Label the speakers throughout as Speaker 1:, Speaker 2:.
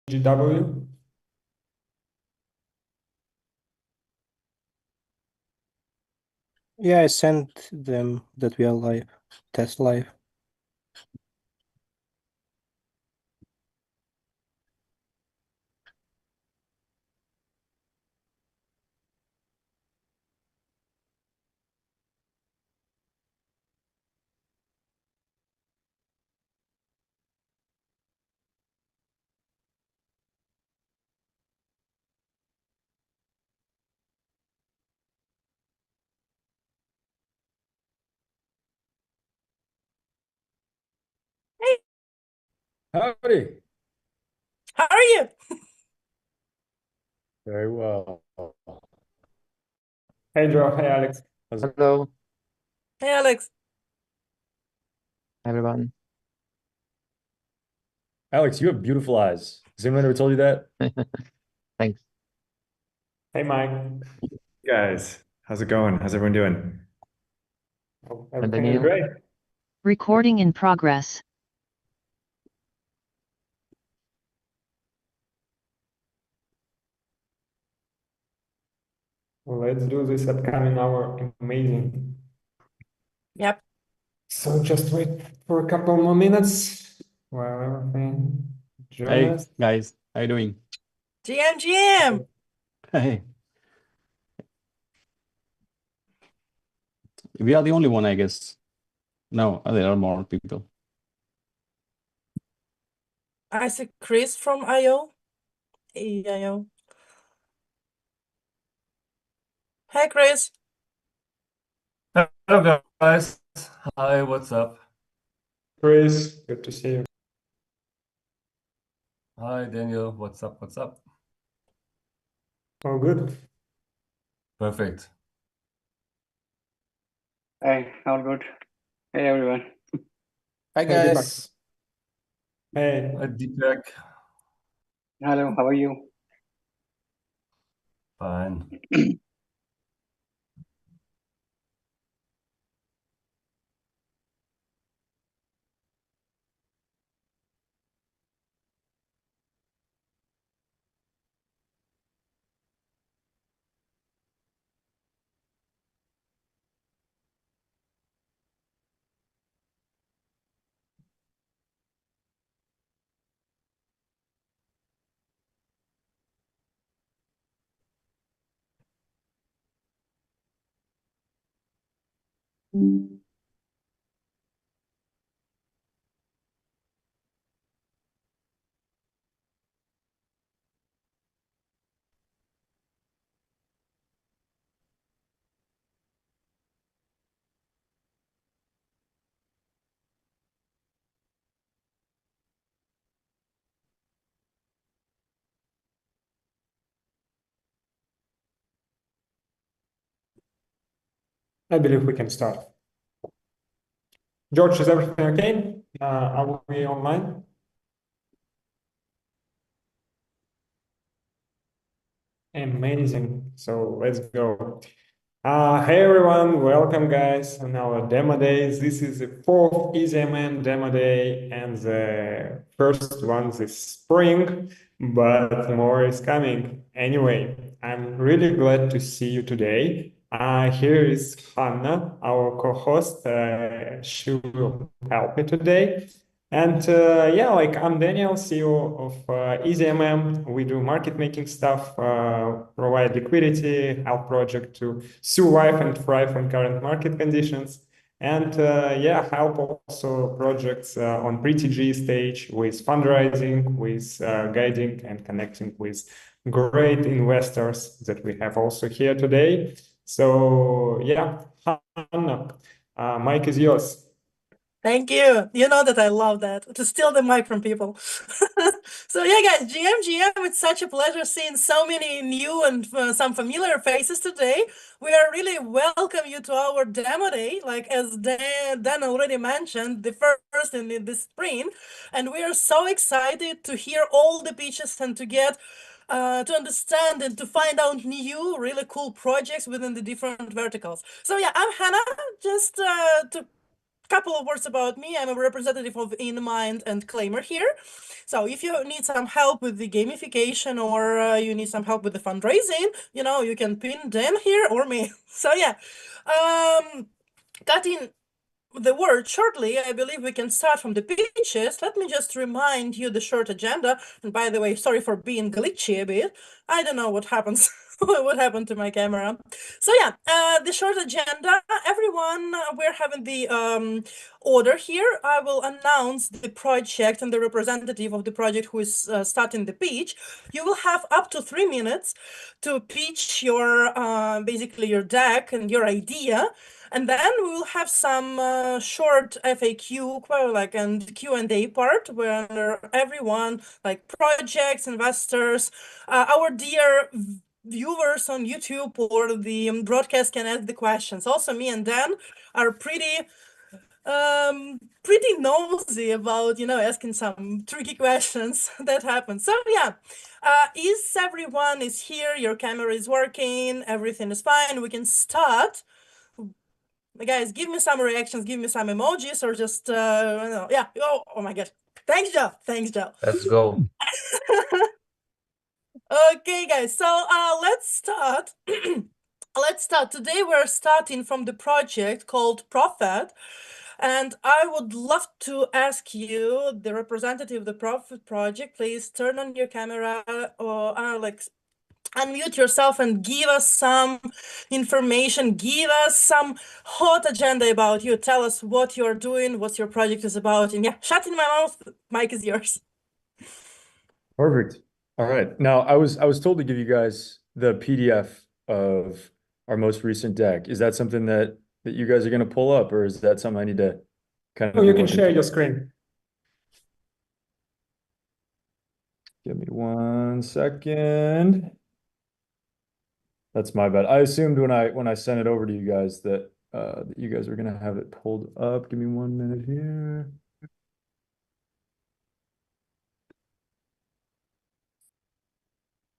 Speaker 1: GW.
Speaker 2: Yeah, I sent them that we are live, test live.
Speaker 3: Hey,
Speaker 1: Howdy.
Speaker 3: how are you?
Speaker 1: Very well. Hey, Joe. Hey, Alex.
Speaker 4: Hello,
Speaker 3: Hey, Alex.
Speaker 4: everyone.
Speaker 1: Alex, you have beautiful eyes. Has anyone ever told you that?
Speaker 4: Thanks.
Speaker 1: Hey, Mike. Guys, how's it going? How's everyone doing? Hope
Speaker 4: And
Speaker 1: everything is
Speaker 4: Daniel?
Speaker 1: great.
Speaker 5: Recording in progress.
Speaker 1: Well, let's do this upcoming hour. Amazing.
Speaker 3: Yep.
Speaker 1: So just wait for a couple more minutes while everything join
Speaker 6: Hey
Speaker 1: us.
Speaker 6: guys, how you doing?
Speaker 3: GM.
Speaker 6: Hey, we are the only one, I guess. No, there are more people.
Speaker 3: I see Chris from IO. EIO. Hey, Chris.
Speaker 7: Hello guys. Hi, what's up?
Speaker 1: Chris, good to see you.
Speaker 7: Hi Daniel, what's up? What's up?
Speaker 1: All good.
Speaker 7: Perfect.
Speaker 8: Hi, all good. Hey everyone.
Speaker 6: Hi
Speaker 1: Hey, Deepak.
Speaker 6: guys.
Speaker 1: Hey.
Speaker 7: Hi Deepak.
Speaker 8: Hello, how are you?
Speaker 7: Fine.
Speaker 1: I believe we can start. George, is everything okay? Are we online? Amazing. So let's go. Hey everyone, welcome guys on our demo days. This is the fourth EasyMM demo day and the first one this spring, but more is coming. Anyway, I'm really glad to see you today. Here is Hannah, our co-host. She will help me today. And yeah, like I'm Daniel, CEO of EasyMM. We do market making stuff, provide liquidity, help project to survive and thrive on current market conditions. And yeah, help also projects on pre-TG stage with fundraising, with guiding and connecting with great investors that we have also here today. So yeah, Hannah, mic is yours.
Speaker 3: Thank you. You know that I love that, to steal the mic from people. So yeah, guys, GM, it's such a pleasure seeing so many new and some familiar faces today. We are really welcome you to our demo day, like as Dan already mentioned, the first in the spring. And we are so excited to hear all the pitches and to get to understand and to find out new, really cool projects within the different verticals. So yeah, I'm Hannah, just to couple of words about me. I'm a representative of InMind and Claimer here. So if you need some help with the gamification or you need some help with the fundraising, you can pin Dan here or me. So yeah, cutting the word shortly, I believe we can start from the pitches. Let me just remind you the short agenda. And by the way, sorry for being glitchy a bit. I don't know what happens. What happened to my camera? So yeah, the short agenda. Everyone, we're having the order here. I will announce the project and the representative of the project who is starting the pitch. You will have up to 3 minutes to pitch your basically your deck and your idea. And then we will have some short FAQ and Q&A part where everyone, like projects, investors, our dear viewers on YouTube or the broadcast can ask the questions. Also, me and Dan are pretty nosy about asking some tricky questions that happen. So yeah, is everyone is here? Your camera is working. Everything is fine. We can start. Guys, give me some reactions, give me some emojis, or just yeah. Oh my gosh. Thanks, Joe. Thanks, Joe.
Speaker 4: Let's go.
Speaker 3: Okay, guys. So let's start. Let's start. Today we're starting from the project called Prophet. And I would love to ask you, the representative of the Prophet project, please turn on your camera or unmute yourself and give us some information, give us some hot agenda about you. Tell us what you're doing, what your project is about. And yeah, shut in my mouth, mic is yours.
Speaker 9: Perfect. All right. Now, I was told to give you guys the PDF of our most recent deck. Is that something that you guys are going to pull up, or is that something I need to kind of
Speaker 1: Oh, you
Speaker 9: be
Speaker 1: can
Speaker 9: looking
Speaker 1: share
Speaker 9: for?
Speaker 1: your screen.
Speaker 9: Give me 1 second. That's my bad. I assumed when I sent it over to you guys that you guys were gonna have it pulled up. Give me 1 minute here.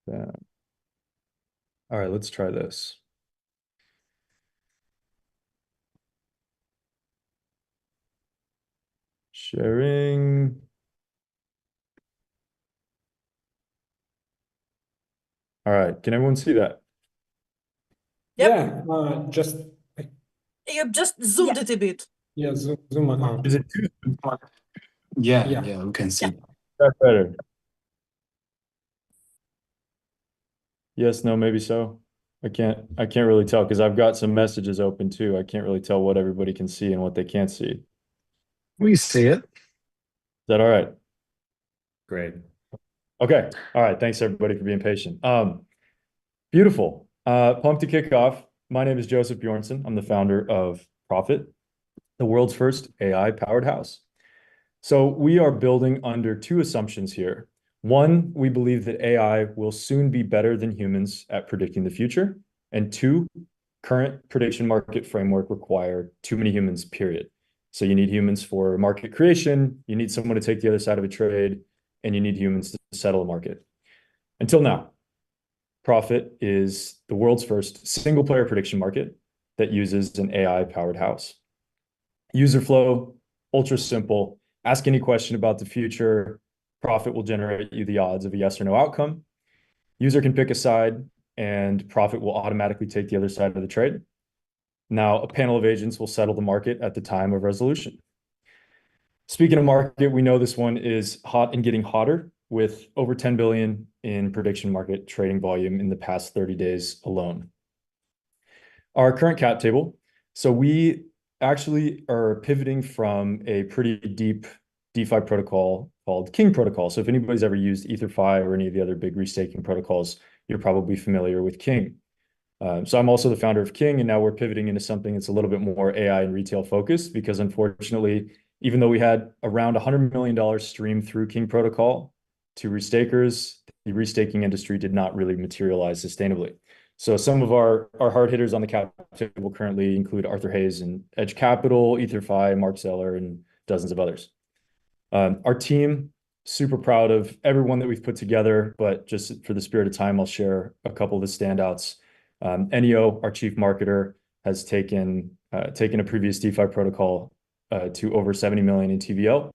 Speaker 9: Yeah. All right, let's try this. Sharing. All right, can everyone see that?
Speaker 3: Yep.
Speaker 1: Yeah, just
Speaker 3: You just zoomed it a bit.
Speaker 1: yeah, zoom out.
Speaker 9: Is it too?
Speaker 1: Yeah.
Speaker 10: Yeah, we can see.
Speaker 9: That's better. Yes, no, maybe so. I can't really tell because I've got some messages open too. I can't really tell what everybody can see and what they can't see. Is
Speaker 10: We see it.
Speaker 9: that all right?
Speaker 1: Great.
Speaker 9: Okay. All right. Thanks everybody for being patient. Beautiful. Pumped to kick off. My name is Joseph Bjornsson. I'm the founder of Prophet, the world's first AI-powered house. So we are building under 2 assumptions here. One, we believe that AI will soon be better than humans at predicting the future. And 2, current prediction market framework require too many humans, period. So you need humans for market creation, you need someone to take the other side of a trade, and you need humans to settle a market. Until now, Prophet is the world's first single-player prediction market that uses an AI-powered house. User flow, ultra simple. Ask any question about the future. Prophet will generate you the odds of a yes or no outcome. User can pick a side, and Prophet will automatically take the other side of the trade. Now, a panel of agents will settle the market at the time of resolution. Speaking of market, we know this one is hot and getting hotter, with over 10 billion in prediction market trading volume in the past 30 days alone. Our current cap table. So we actually are pivoting from a pretty deep DeFi protocol called King protocol. So if anybody's ever used EtherFi or any of the other big restaking protocols, you're probably familiar with King. So I'm also the founder of King, and now we're pivoting into something that's a little bit more AI and retail focused, because unfortunately, even though we had around $100 million stream through King protocol to restakers, the restaking industry did not really materialize sustainably. So some of our hard hitters on the cap table currently include Arthur Hayes and Edge Capital, EtherFi, Mark Zeller, and dozens of others. Our team, super proud of everyone that we've put together, but just for the spirit of time, I'll share a couple of the standouts. Enio, our chief marketer, has taken a previous DeFi protocol to over 70 million in TVL.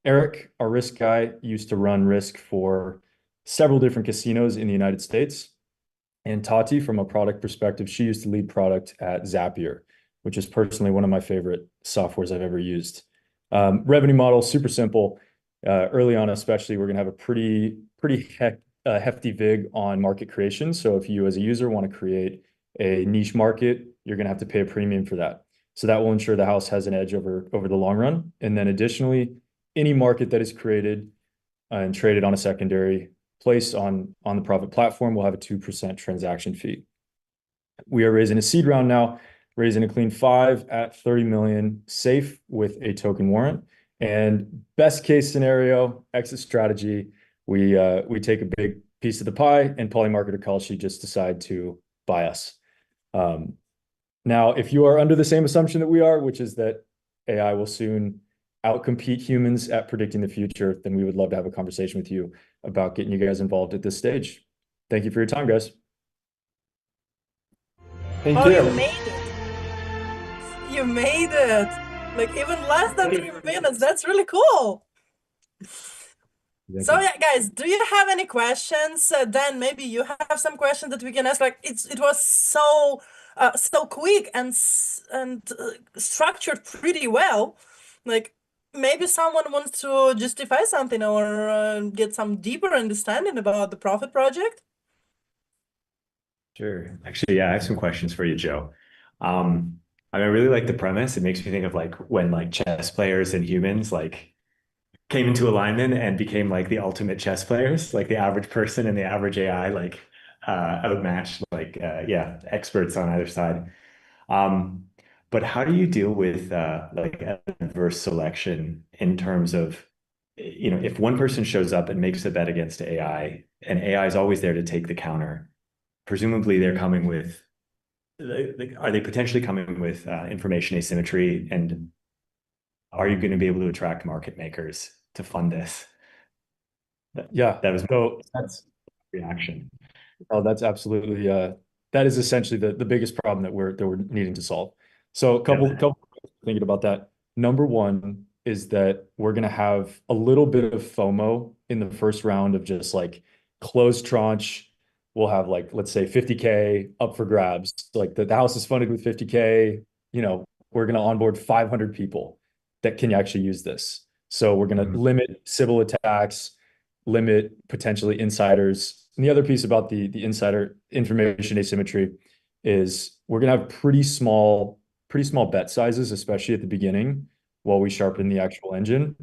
Speaker 9: Eric, our risk guy, used to run risk for several different casinos in the United States. And Tati, from a product perspective, she used to lead product at Zapier, which is personally one of my favorite softwares I've ever used. Revenue model, super simple. Early on, especially, we're going to have a pretty hefty vig on market creation. So if you as a user want to create a niche market, you're going to have to pay a premium for that. So that will ensure the house has an edge over the long run. And then additionally, any market that is created and traded on a secondary place on the Profit platform will have a 2% transaction fee. We are raising a seed round now, raising a clean 5 at 30 million, safe with a token warrant. And best case scenario, exit strategy, we take a big piece of the pie, and Polymarketer Kalshi just decide to buy us. Now, if you are under the same assumption that we are, which is that AI will soon outcompete humans at predicting the future, then we would love to have a conversation with you about getting you guys involved at this stage. Thank you for your time, guys.
Speaker 1: Thank
Speaker 3: Oh,
Speaker 1: you.
Speaker 3: you made it. You made it. Like even less than 3 minutes. That's really cool. So yeah, guys, do you have any questions? Dan, maybe you have some questions that we can ask. Like it was so quick and structured pretty well. Like maybe someone wants to justify something or get some deeper understanding about the Profit project.
Speaker 11: Sure. Actually, yeah, I have some questions for you, Joe. I really like the premise. It makes me think of like when like chess players and humans like came into alignment and became like the ultimate chess players, like the average person and the average AI like outmatched like yeah, experts on either side. But how do you deal with like adverse selection in terms of, you know, if one person shows up and makes a bet against AI, and AI is always there to take the counter, presumably they're coming with, are they potentially coming with information asymmetry, and are you going to be able to attract market makers to fund this?
Speaker 9: Yeah,
Speaker 11: that was
Speaker 9: so
Speaker 11: that's reaction.
Speaker 9: Oh, that's absolutely that is essentially the biggest problem that we're needing to solve. So a couple thinking about that. Number one is that we're going to have a little bit of FOMO in the first round of just like closed tranche. We'll have like, let's say 50K up for grabs. Like the house is funded with 50K, you know, we're going to onboard 500 people that can actually use this. So we're going to limit Sybil attacks, limit potentially insiders. And the other piece about the insider information asymmetry is we're going to have pretty small bet sizes, especially at the beginning, while we sharpen the actual engine.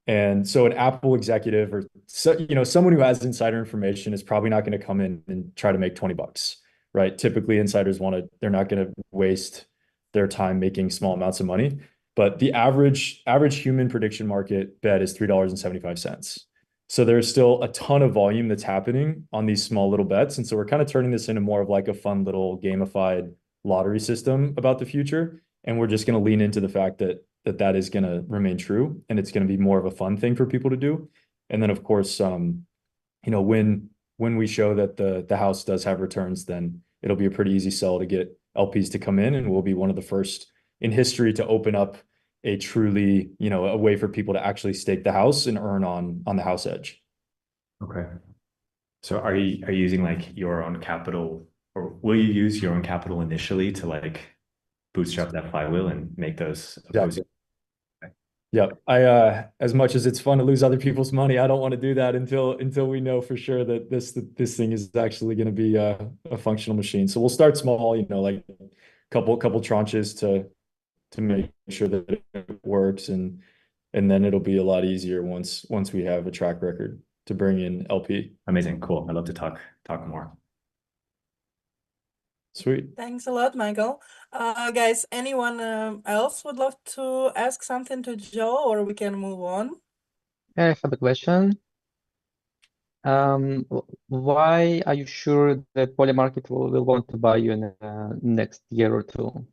Speaker 9: And so an Apple executive or someone who has insider information is probably not going to come in and try to make $20, right? Typically insiders they're not going to waste their time making small amounts of money. But the average human prediction market bet is $3.75. So there's still a ton of volume that's happening on these small little bets. And so we're kind of turning this into more of like a fun little gamified lottery system about the future. And we're just going to lean into the fact that is going to remain true. And it's going to be more of a fun thing for people to do. And then of course, when we show that the house does have returns, then it'll be a pretty easy sell to get LPs to come in. And we'll be one of the first in history to open up a truly, a way for people to actually stake the house and earn on the house edge.
Speaker 11: Okay. So are you using like your own capital, or will you use your own capital initially to like bootstrap that flywheel and make those opposing?
Speaker 9: Yeah. I as much as it's fun to lose other people's money, I don't want to do that until we know for sure that this thing is actually going to be a functional machine. So we'll start small, like couple tranches to make sure that it works, and then it'll be a lot easier once we have a track record to bring in LP.
Speaker 11: Amazing. Cool. I'd love to talk more.
Speaker 9: Sweet.
Speaker 3: Thanks a lot, Michael. Guys, anyone else would love to ask something to Joe, or we can move on?
Speaker 4: I have a question. Why are you sure that Polymarket will want to buy you in the next year or two?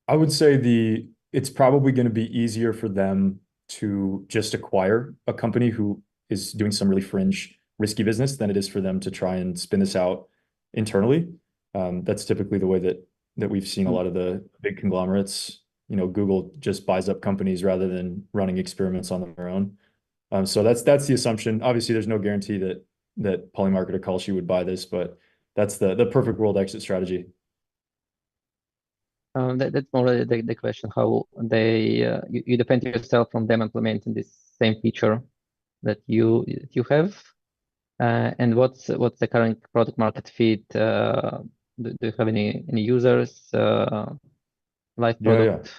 Speaker 9: I would say it's probably going to be easier for them to just acquire a company who is doing some really fringe, risky business than it is for them to try and spin this out internally. That's typically the way that that we've seen a lot of the big conglomerates, Google just buys up companies rather than running experiments on their own. So that's the assumption. Obviously, there's no guarantee that Polymarket or Kalshi would buy this, but that's the perfect world exit strategy.
Speaker 4: That's more the question, how you defend yourself from them implementing this same feature that you have, and what's the current product market fit? Do you have any users, live product?
Speaker 9: Yeah.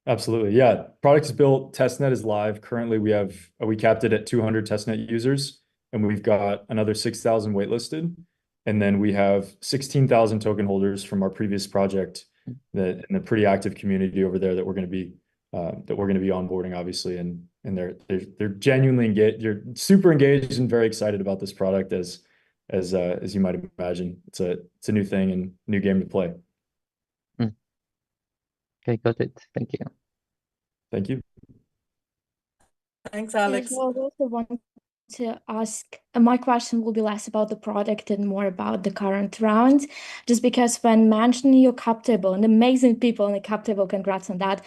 Speaker 9: Absolutely. Yeah. Product is built, testnet is live. Currently, we capped it at 200 testnet users, and we've got another 6,000 waitlisted. And then we have 16,000 token holders from our previous project in a pretty active community over there that we're going to be onboarding, obviously. And they're genuinely engaged. They're super engaged and very excited about this product as you might imagine. It's a new thing and new game to play.
Speaker 4: Okay, got it. Thank you.
Speaker 9: Thank you.
Speaker 3: Thanks, Alex.
Speaker 12: I also want to ask, my question will be less about the product and more about the current round, just because when mentioning your cap table and amazing people in the cap table, congrats on that.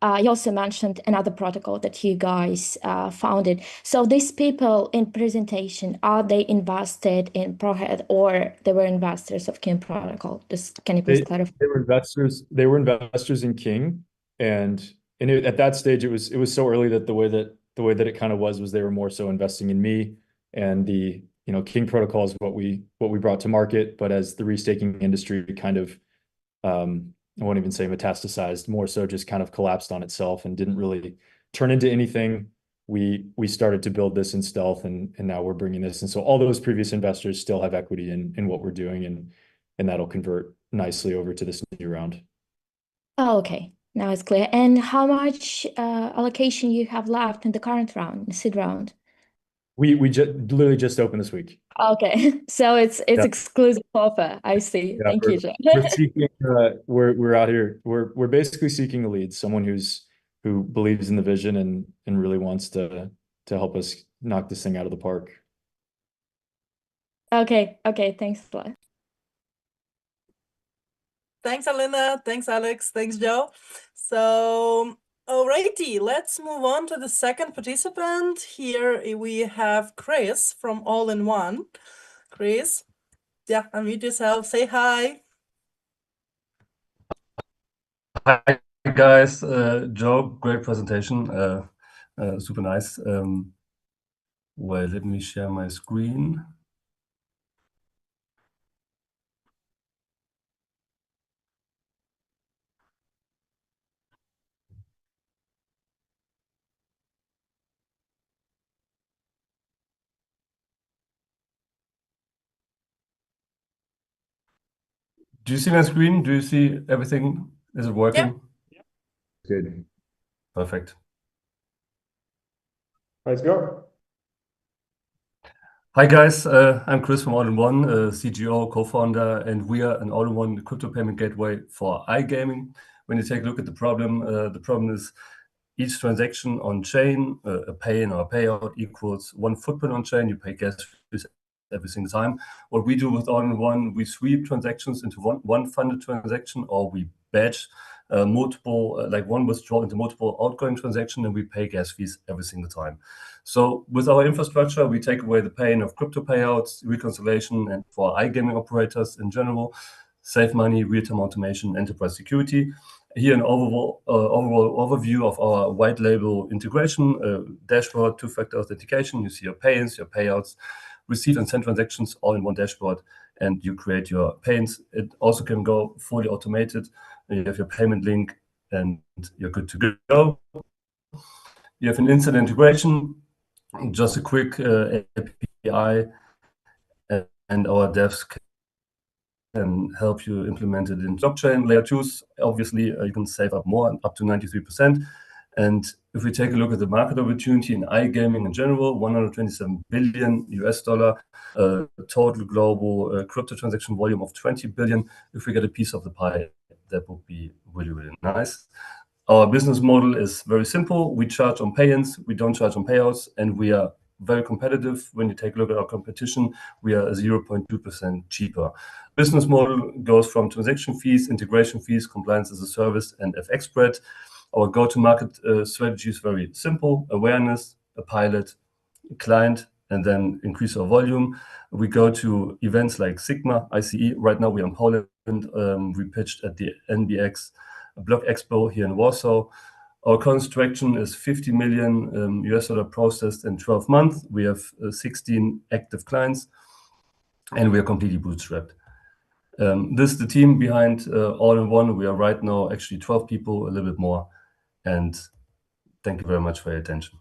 Speaker 12: You also mentioned another protocol that you guys founded. So these people in presentation, are they invested in Prohead or they were investors of King Protocol? Just can you please clarify?
Speaker 9: They were investors in King, and at that stage it was so early that the way that it kind of was they were more so investing in me, and the King Protocol is what we brought to market. But as the restaking industry kind of I won't even say metastasized, more so just kind of collapsed on itself and didn't really turn into anything, we started to build this in stealth, and now we're bringing this. And so all those previous investors still have equity in what we're doing, and that'll convert nicely over to this new round.
Speaker 12: Oh, okay. Now it's clear. And how much allocation you have left in the current round, the seed round?
Speaker 9: We literally just opened this week.
Speaker 12: Okay, so it's exclusive offer. I see.
Speaker 9: Yeah,
Speaker 12: Thank you, Joe.
Speaker 9: We're seeking. We're out here. We're basically seeking a lead, someone who believes in the vision and really wants to help us knock this thing out of the park.
Speaker 12: Okay. Thanks a lot.
Speaker 3: Thanks, Alina. Thanks, Alex. Thanks, Joe. So, alrighty, let's move on to the second participant. Here we have Chris from All in One. Chris, yeah, unmute yourself. Say hi.
Speaker 7: Hi, guys. Joe, great presentation. Super nice. Well, let me share my screen. Do you see my screen? Do you see everything? Is it working?
Speaker 3: Yeah.
Speaker 11: Good.
Speaker 7: Perfect.
Speaker 1: Let's go.
Speaker 7: Hi guys, I'm Chris from All in One, CGO, co-founder, and we are an all-in-one crypto payment gateway for iGaming. When you take a look at the problem is each transaction on chain, a pay-in or a payout equals one footprint on chain. You pay gas fees every single time. What we do with All in One, we sweep transactions into one funded transaction, or we batch multiple, like one withdrawal into multiple outgoing transactions, and we pay gas fees every single time. So with our infrastructure, we take away the pain of crypto payouts, reconciliation, and for iGaming operators in general, save money, real-time automation, enterprise security. Here an overall overview of our white label integration, dashboard, two-factor authentication. You see your pay-ins, your payouts, receive and send transactions all in one dashboard, and you create your pay-ins. It also can go fully automated. You have your payment link, and you're good to go. You have an instant integration, just a quick API, and our devs can help you implement it in blockchain. Layer 2s, obviously, you can save up more, up to 93%. And if we take a look at the market opportunity in iGaming in general, $127 billion, total global crypto transaction volume of 20 billion. If we get a piece of the pie, that would be really, really nice. Our business model is very simple. We charge on pay-ins, we don't charge on payouts, and we are very competitive. When you take a look at our competition, we are 0.2% cheaper. Business model goes from transaction fees, integration fees, compliance as a service, and FX spread. Our go-to-market strategy is very simple: awareness, a pilot, a client, and then increase our volume. We go to events like Sigma, ICE. Right now we're in Poland. We pitched at the NBX Block Expo here in Warsaw. Our current traction is $50 million US processed in 12 months. We have 16 active clients, and we are completely bootstrapped. This is the team behind All-in-One. We are right now actually 12 people, a little bit more. And thank you very much for your attention.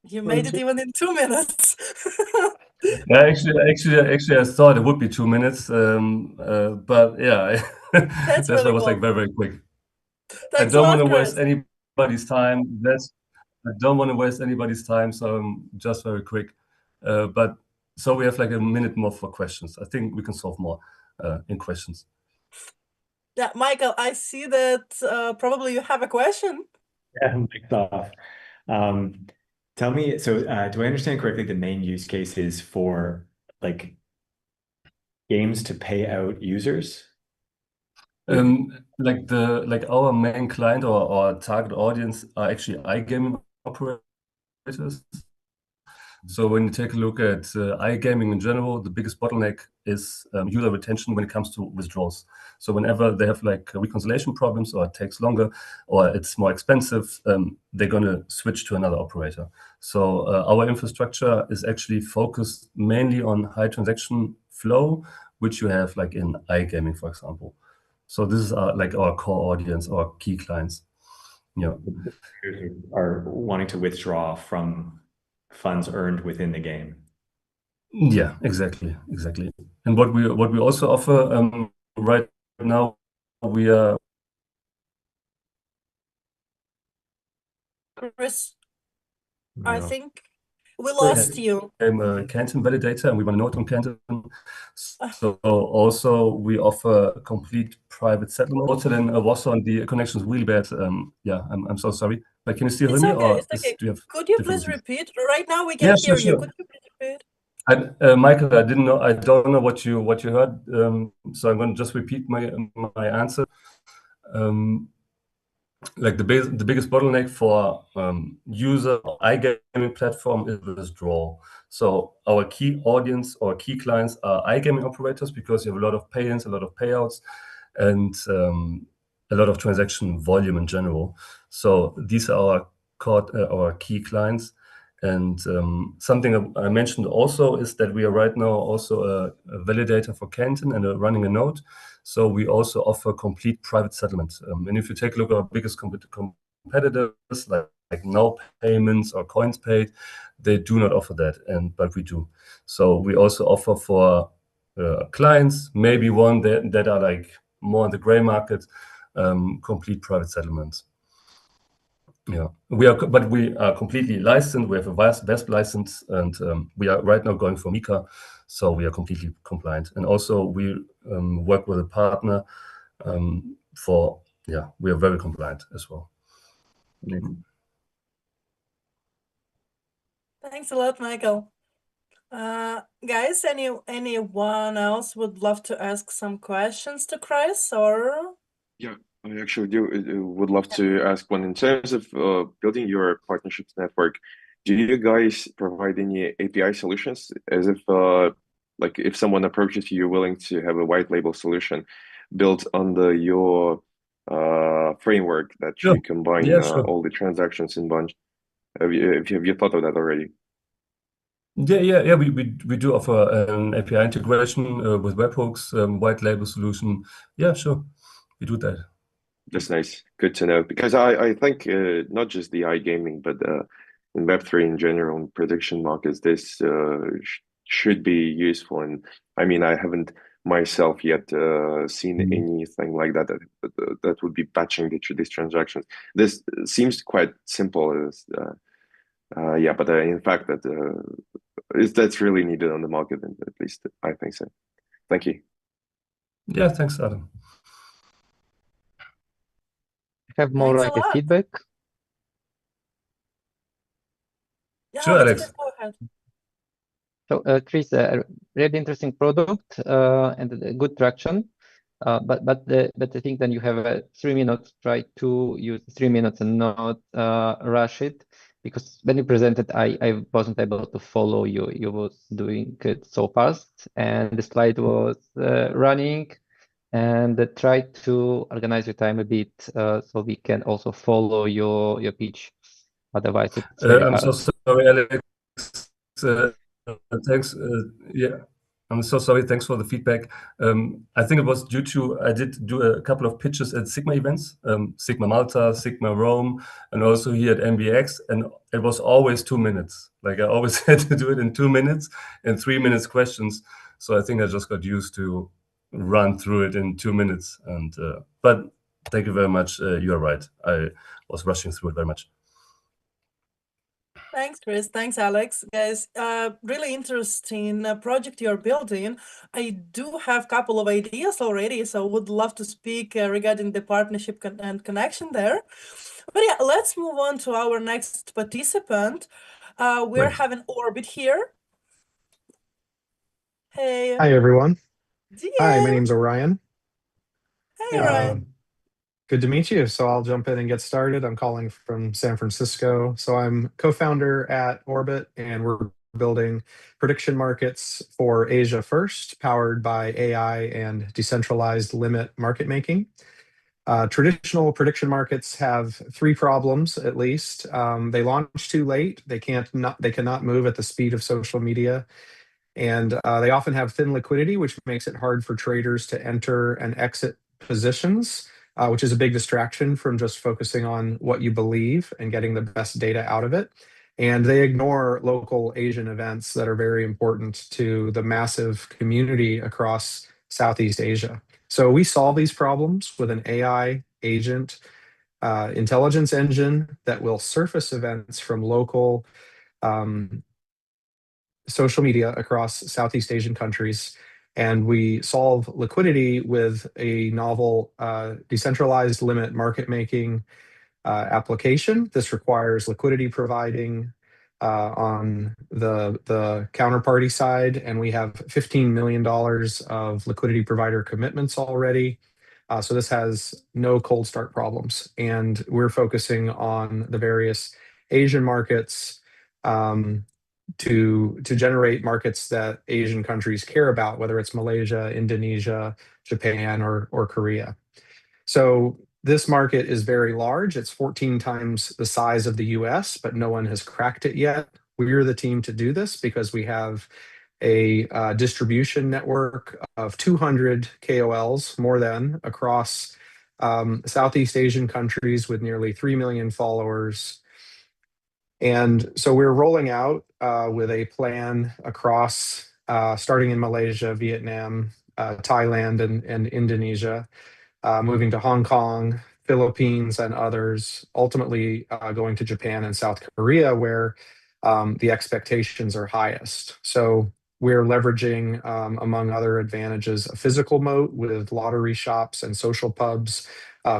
Speaker 3: You made it even in 2 minutes.
Speaker 7: Yeah, actually, I thought it would be 2 minutes, but yeah, that's why
Speaker 3: really
Speaker 7: it was like
Speaker 3: cool.
Speaker 7: very, very quick.
Speaker 3: Thanks
Speaker 7: I don't
Speaker 3: a lot,
Speaker 7: want to
Speaker 3: Chris.
Speaker 7: waste anybody's time. I don't want to waste anybody's time, so I'm just very quick. But so we have like a minute more for questions. I think we can solve more in questions.
Speaker 3: Yeah, Michael, I see that probably you have a question.
Speaker 11: Yeah, mic's off. Tell me, so do I understand correctly the main use case is for like games to pay out users?
Speaker 7: Like our main client or our target audience are actually iGaming operators. So when you take a look at iGaming in general, the biggest bottleneck is user retention when it comes to withdrawals. So whenever they have like reconciliation problems, or it takes longer, or it's more expensive, they're going to switch to another operator. So our infrastructure is actually focused mainly on high transaction flow, which you have like in iGaming, for example. So this is like our core audience, our key clients. Yeah,
Speaker 11: are wanting to withdraw from funds earned within the game.
Speaker 7: Yeah, exactly. And what we also offer right now, we are.
Speaker 3: Chris, I think we lost you.
Speaker 7: I'm a Canton validator, and we want to note on Canton. So also we offer a complete private settlement. Also then Warsaw, and the connection is really bad. Yeah, I'm so sorry. But can you still hear me? Or
Speaker 3: It's okay.
Speaker 7: do you have
Speaker 3: Could you please
Speaker 7: difficulties?
Speaker 3: repeat? Right now we can hear you.
Speaker 7: Sure.
Speaker 3: Could you please repeat?
Speaker 7: Michael, I don't know what you heard. So I'm going to just repeat my answer. Like the biggest bottleneck for user iGaming platform is withdrawal. So our key audience or key clients are iGaming operators, because you have a lot of pay-ins, a lot of payouts, and a lot of transaction volume in general. So these are our key clients. And something I mentioned also is that we are right now also a validator for Canton and running a node. So we also offer complete private settlement. And if you take a look at our biggest competitors, like No Payments or Coins Paid, they do not offer that, but we do. So we also offer for clients, maybe one that are like more in the gray market, complete private settlements. Yeah, we are completely licensed. We have a VASP license, and we are right now going for MiCA, so we are completely compliant. And also we work with a partner we are very compliant as well.
Speaker 3: Thanks a lot, Michael. Guys, anyone else would love to ask some questions to Chris, or?
Speaker 13: Yeah, I actually would love to ask one. In terms of building your partnerships network, do you guys provide any API solutions? As if like if someone approaches you, you're willing to have a white label solution built under your framework that you combine
Speaker 7: sure.
Speaker 13: all the transactions in bunch. Have you thought of that already?
Speaker 7: Yeah. We do offer an API integration with webhooks, white label solution. Yeah, sure. We do that.
Speaker 13: That's nice. Good to know, because I think not just the iGaming, but in Web3 in general, in prediction markets, this should be useful. And I mean, I haven't myself yet seen anything like that would be batching these transactions. This seems quite simple, but in fact that's really needed on the market, at least I think so. Thank you.
Speaker 7: Yeah, thanks, Adam.
Speaker 4: Have more like a feedback.
Speaker 7: Sure, Alex.
Speaker 3: Please go ahead.
Speaker 4: So, Chris, really interesting product and good traction. But I think then you have 3 minutes. Try to use 3 minutes and not rush it, because when you presented, I wasn't able to follow you. You was doing it so fast, and the slide was running. And try to organize your time a bit so we can also follow your pitch. Otherwise, it's very
Speaker 7: I'm
Speaker 4: hard.
Speaker 7: so sorry, Alex. Thanks. Yeah, I'm so sorry. Thanks for the feedback. I think it was due to I did do a couple of pitches at Sigma events, Sigma Malta, Sigma Rome, and also here at MBX, and it was always 2 minutes. Like I always had to do it in 2 minutes and 3 minutes questions. So I think I just got used to run through it in 2 minutes. And but thank you very much. You are right. I was rushing through it very much.
Speaker 3: Thanks, Chris. Thanks, Alex. Guys, really interesting project you're building. I do have a couple of ideas already, so would love to speak regarding the partnership and connection there. But yeah, let's move on to our next participant. We're
Speaker 10: Right.
Speaker 3: having Orbit here. Hey.
Speaker 10: Hi, everyone. Hi, my
Speaker 3: GM.
Speaker 10: name's Orion.
Speaker 3: Hey, Ryan.
Speaker 10: Good to meet you. So I'll jump in and get started. I'm calling from San Francisco. So I'm co-founder at Orbit, and we're building prediction markets for Asia first, powered by AI and decentralized limit market making. Traditional prediction markets have 3 problems, at least. They launch too late. They cannot move at the speed of social media. And they often have thin liquidity, which makes it hard for traders to enter and exit positions, which is a big distraction from just focusing on what you believe and getting the best data out of it. And they ignore local Asian events that are very important to the massive community across Southeast Asia. So we solve these problems with an AI agent intelligence engine that will surface events from local social media across Southeast Asian countries. And we solve liquidity with a novel decentralized limit market making application. This requires liquidity providing on the counterparty side, and we have $15 million of liquidity provider commitments already. So this has no cold start problems. And we're focusing on the various Asian markets to generate markets that Asian countries care about, whether it's Malaysia, Indonesia, Japan, or Korea. So this market is very large. It's 14 times the size of the US, but no one has cracked it yet. We're the team to do this because we have a distribution network of 200 KOLs, more than, across Southeast Asian countries with nearly 3 million followers. And so we're rolling out with a plan across, starting in Malaysia, Vietnam, Thailand, and Indonesia, moving to Hong Kong, Philippines, and others, ultimately going to Japan and South Korea, where the expectations are highest. So we're leveraging, among other advantages, a physical moat with lottery shops and social pubs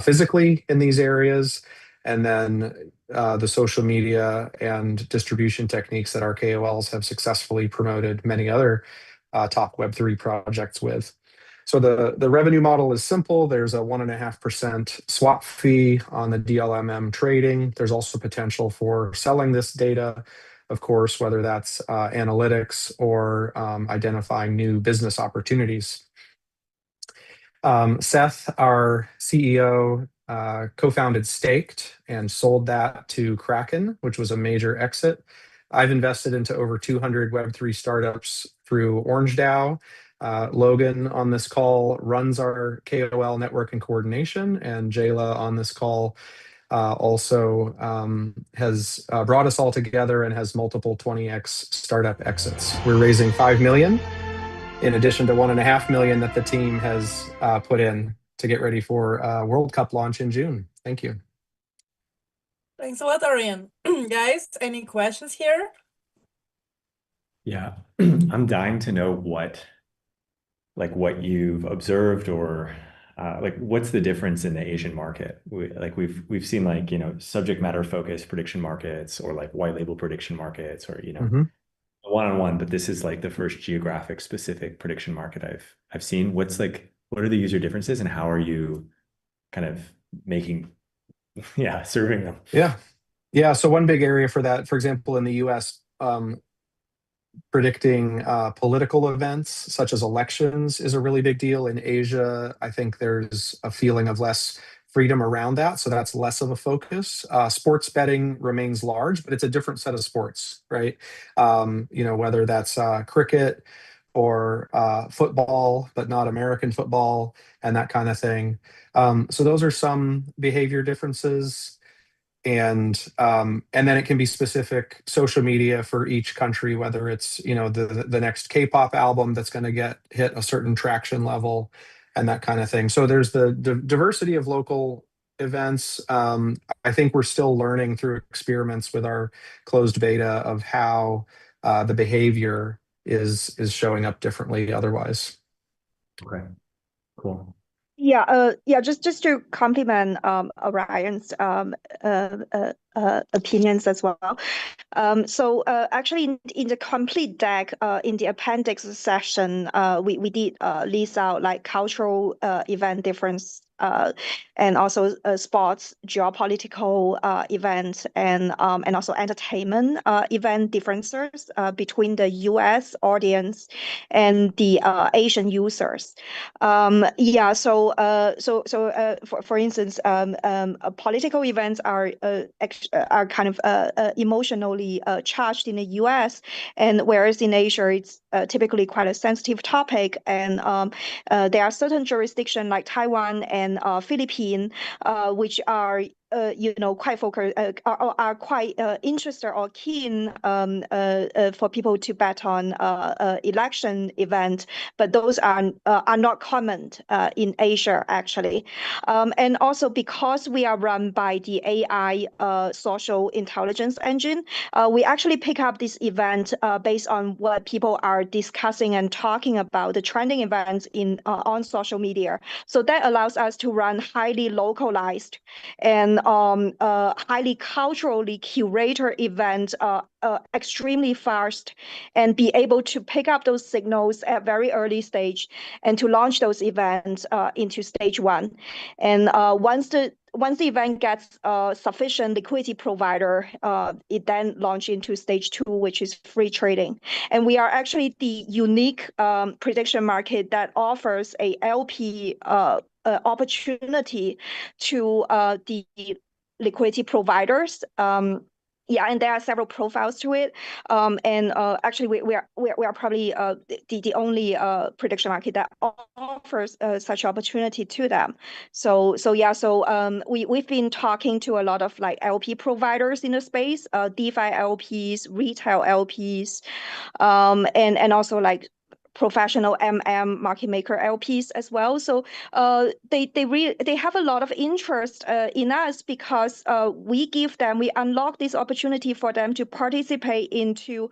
Speaker 10: physically in these areas, and then the social media and distribution techniques that our KOLs have successfully promoted many other top Web3 projects with. So the revenue model is simple. There's a 1.5% swap fee on the DLMM trading. There's also potential for selling this data, of course, whether that's analytics or identifying new business opportunities. Seth, our CEO, co-founded Staked and sold that to Kraken, which was a major exit. I've invested into over 200 Web3 startups through OrangeDAO. Logan on this call runs our KOL network and coordination, and Jayla on this call also has brought us all together and has multiple 20x startup exits. We're raising 5 million, in addition to 1.5 million that the team has put in to get ready for World Cup launch in June. Thank you.
Speaker 3: Thanks a lot, Arian. Guys, any questions here?
Speaker 11: Yeah, I'm dying to know what you've observed or like what's the difference in the Asian market? We've seen like, subject matter focused prediction markets or like white label prediction markets or, one-on-one, but this is like the first geographic specific prediction market I've seen. What are the user differences and how are you kind of serving them?
Speaker 10: Yeah. So one big area for that, for example, in the US, predicting political events such as elections is a really big deal. In Asia, I think there's a feeling of less freedom around that, so that's less of a focus. Sports betting remains large, but it's a different set of sports, right? Whether that's cricket or football, but not American football and that kind of thing. So those are some behavior differences. And then it can be specific social media for each country, whether it's the next K-pop album that's going to hit a certain traction level and that kind of thing. So there's the diversity of local events. I think we're still learning through experiments with our closed beta of how the behavior is showing up differently otherwise.
Speaker 11: Okay, cool.
Speaker 14: Just to complement Orion's opinions as well. Actually, in the complete deck, in the appendix section, we did list out like cultural event difference, and also sports, geopolitical events, and also entertainment event differences between the US audience and the Asian users. For instance, political events are kind of emotionally charged in the US, and whereas in Asia it's typically quite a sensitive topic, and there are certain jurisdictions like Taiwan and Philippines which are quite focused, are quite interested or keen for people to bet on election event, but those are not common in Asia actually. And also because we are run by the AI social intelligence engine, we actually pick up this event based on what people are discussing and talking about, the trending events on social media. So that allows us to run highly localized and highly culturally curated events extremely fast, and be able to pick up those signals at very early stage and to launch those events into stage 1. And once the event gets sufficient liquidity provider, it then launch into stage 2, which is free trading. And we are actually the unique prediction market that offers a LP opportunity to the liquidity providers. And there are several profiles to it. Actually, we are probably the only prediction market that offers such opportunity to them. We've been talking to a lot of like LP providers in the space, DeFi LPs, retail LPs, and also like professional market maker LPs as well. So they have a lot of interest in us because we unlock this opportunity for them to participate into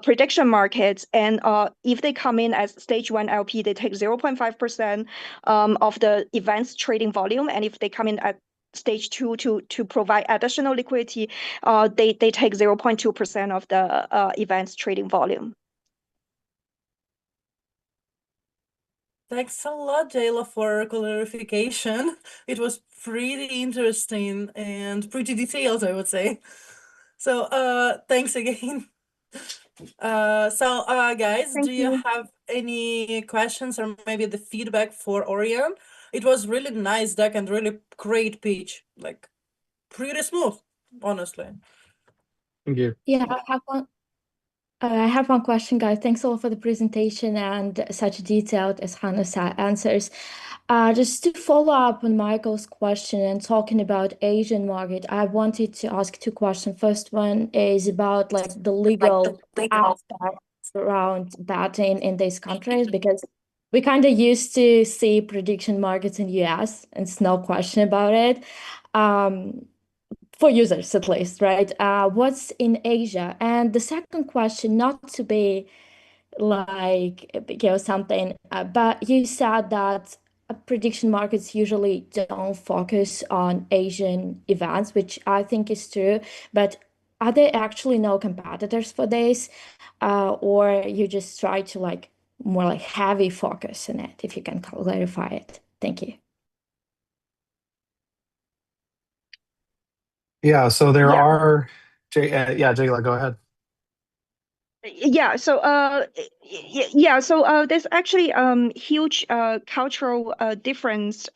Speaker 14: prediction markets. And if they come in as stage 1 LP, they take 0.5% of the event's trading volume. And if they come in at stage 2 to provide additional liquidity, they take 0.2% of the event's trading volume.
Speaker 3: Thanks a lot, Jayla, for clarification. It was pretty interesting and pretty detailed, I would say. So thanks again. Guys, do you have any questions or maybe the feedback for Orion? It was really nice deck and really great pitch, like pretty smooth, honestly.
Speaker 10: Thank you.
Speaker 12: Yeah, I have one question, guys. Thanks all for the presentation and such detailed, as Hannah said, answers. Just to follow up on Michael's question and talking about Asian market, I wanted to ask 2 questions. First one is about like the legal aspects around betting in these countries, because we kind of used to see prediction markets in US, and it's no question about it. For users at least, right? What's in Asia? And the second question, not to be like something, but you said that prediction markets usually don't focus on Asian events, which I think is true. But are there actually no competitors for this, or you just try to like more like heavy focus on it? If you can clarify it, thank you.
Speaker 10: Yeah, so there
Speaker 14: Yeah.
Speaker 10: are, Jayla, go ahead.
Speaker 14: Yeah, so there's actually huge cultural difference.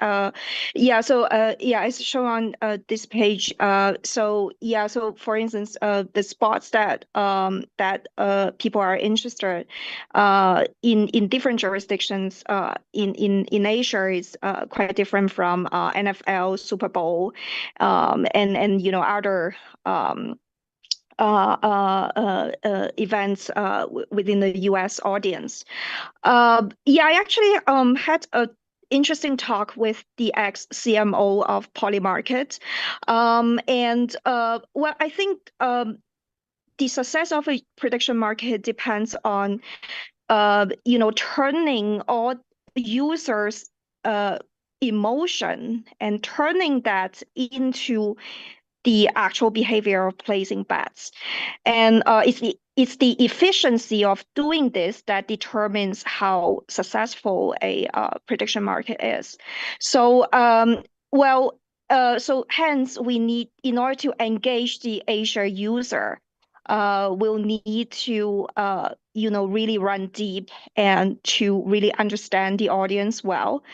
Speaker 14: It's shown on this page. So for instance, the sports that people are interested in different jurisdictions in Asia is quite different from NFL, Super Bowl, and other events within the US audience. I actually had a interesting talk with the ex-CMO of Polymarket. I think the success of a prediction market depends on turning all users' emotion and turning that into the actual behavior of placing bets. And it's the efficiency of doing this that determines how successful a prediction market is. So, hence we need, in order to engage the Asia user, we'll need to really run deep and to really understand the audience well.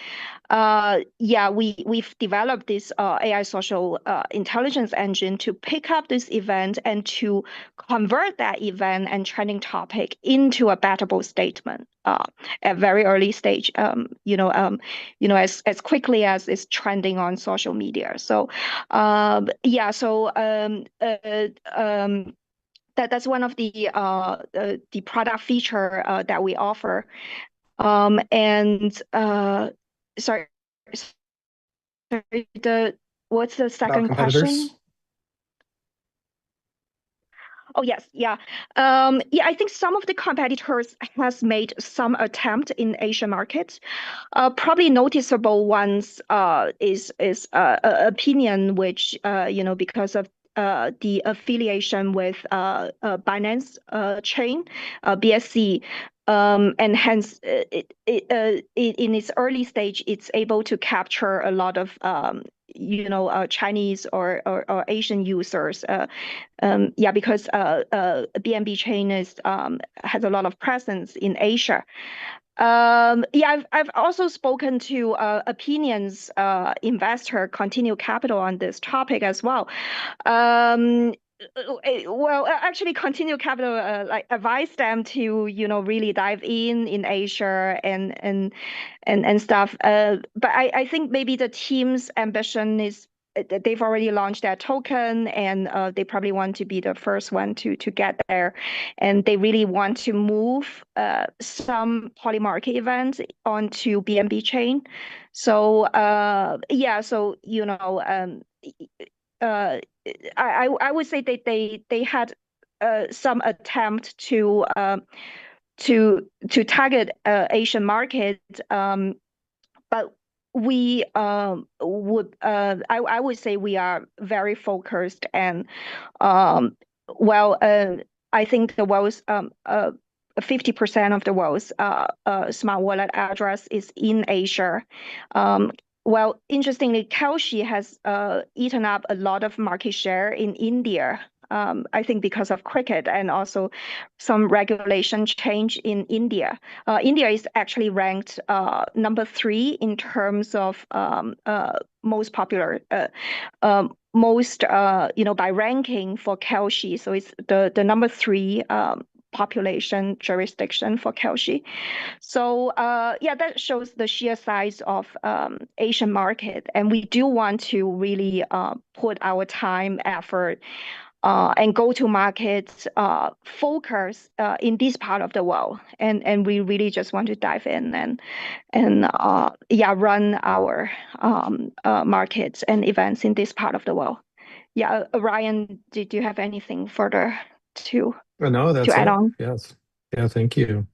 Speaker 14: We've developed this AI social intelligence engine to pick up this event and to convert that event and trending topic into a bettable statement at very early stage. As quickly as it's trending on social media. So, that's one of the product feature that we offer. Sorry, what's the second question? Oh, yes. Yeah. I think some of the competitors has made some attempt in Asian markets. Probably noticeable ones is Opinion, which because of the affiliation with Binance chain, BSC. And hence, in its early stage, it's able to capture a lot of Chinese or Asian users. Because BNB chain has a lot of presence in Asia. I've also spoken to Opinion's investor, Continue Capital, on this topic as well. Actually, Continue Capital advised them to really dive in Asia and stuff. But I think maybe the team's ambition is they've already launched their token, and they probably want to be the first one to get there, and they really want to move some Polymarket events onto BNB chain. So I would say they had some attempt to target Asian market, but we would I would say we are very focused and I think the world's 50% of the world's smart wallet address is in Asia. Interestingly, Kalshi has eaten up a lot of market share in India. I think because of cricket and also some regulation change in India. India is actually ranked number 3 in terms of most popular, by ranking for Kalshi. So it's the number 3 population jurisdiction for Kalshi. So that shows the sheer size of Asian market, and we do want to really put our time, effort, and go to market focus in this part of the world, and we really just want to dive in and run our markets and events in this part of the world. Ryan, did you have anything further to
Speaker 10: No, that's
Speaker 14: add on?
Speaker 10: Yes. Yeah, thank you.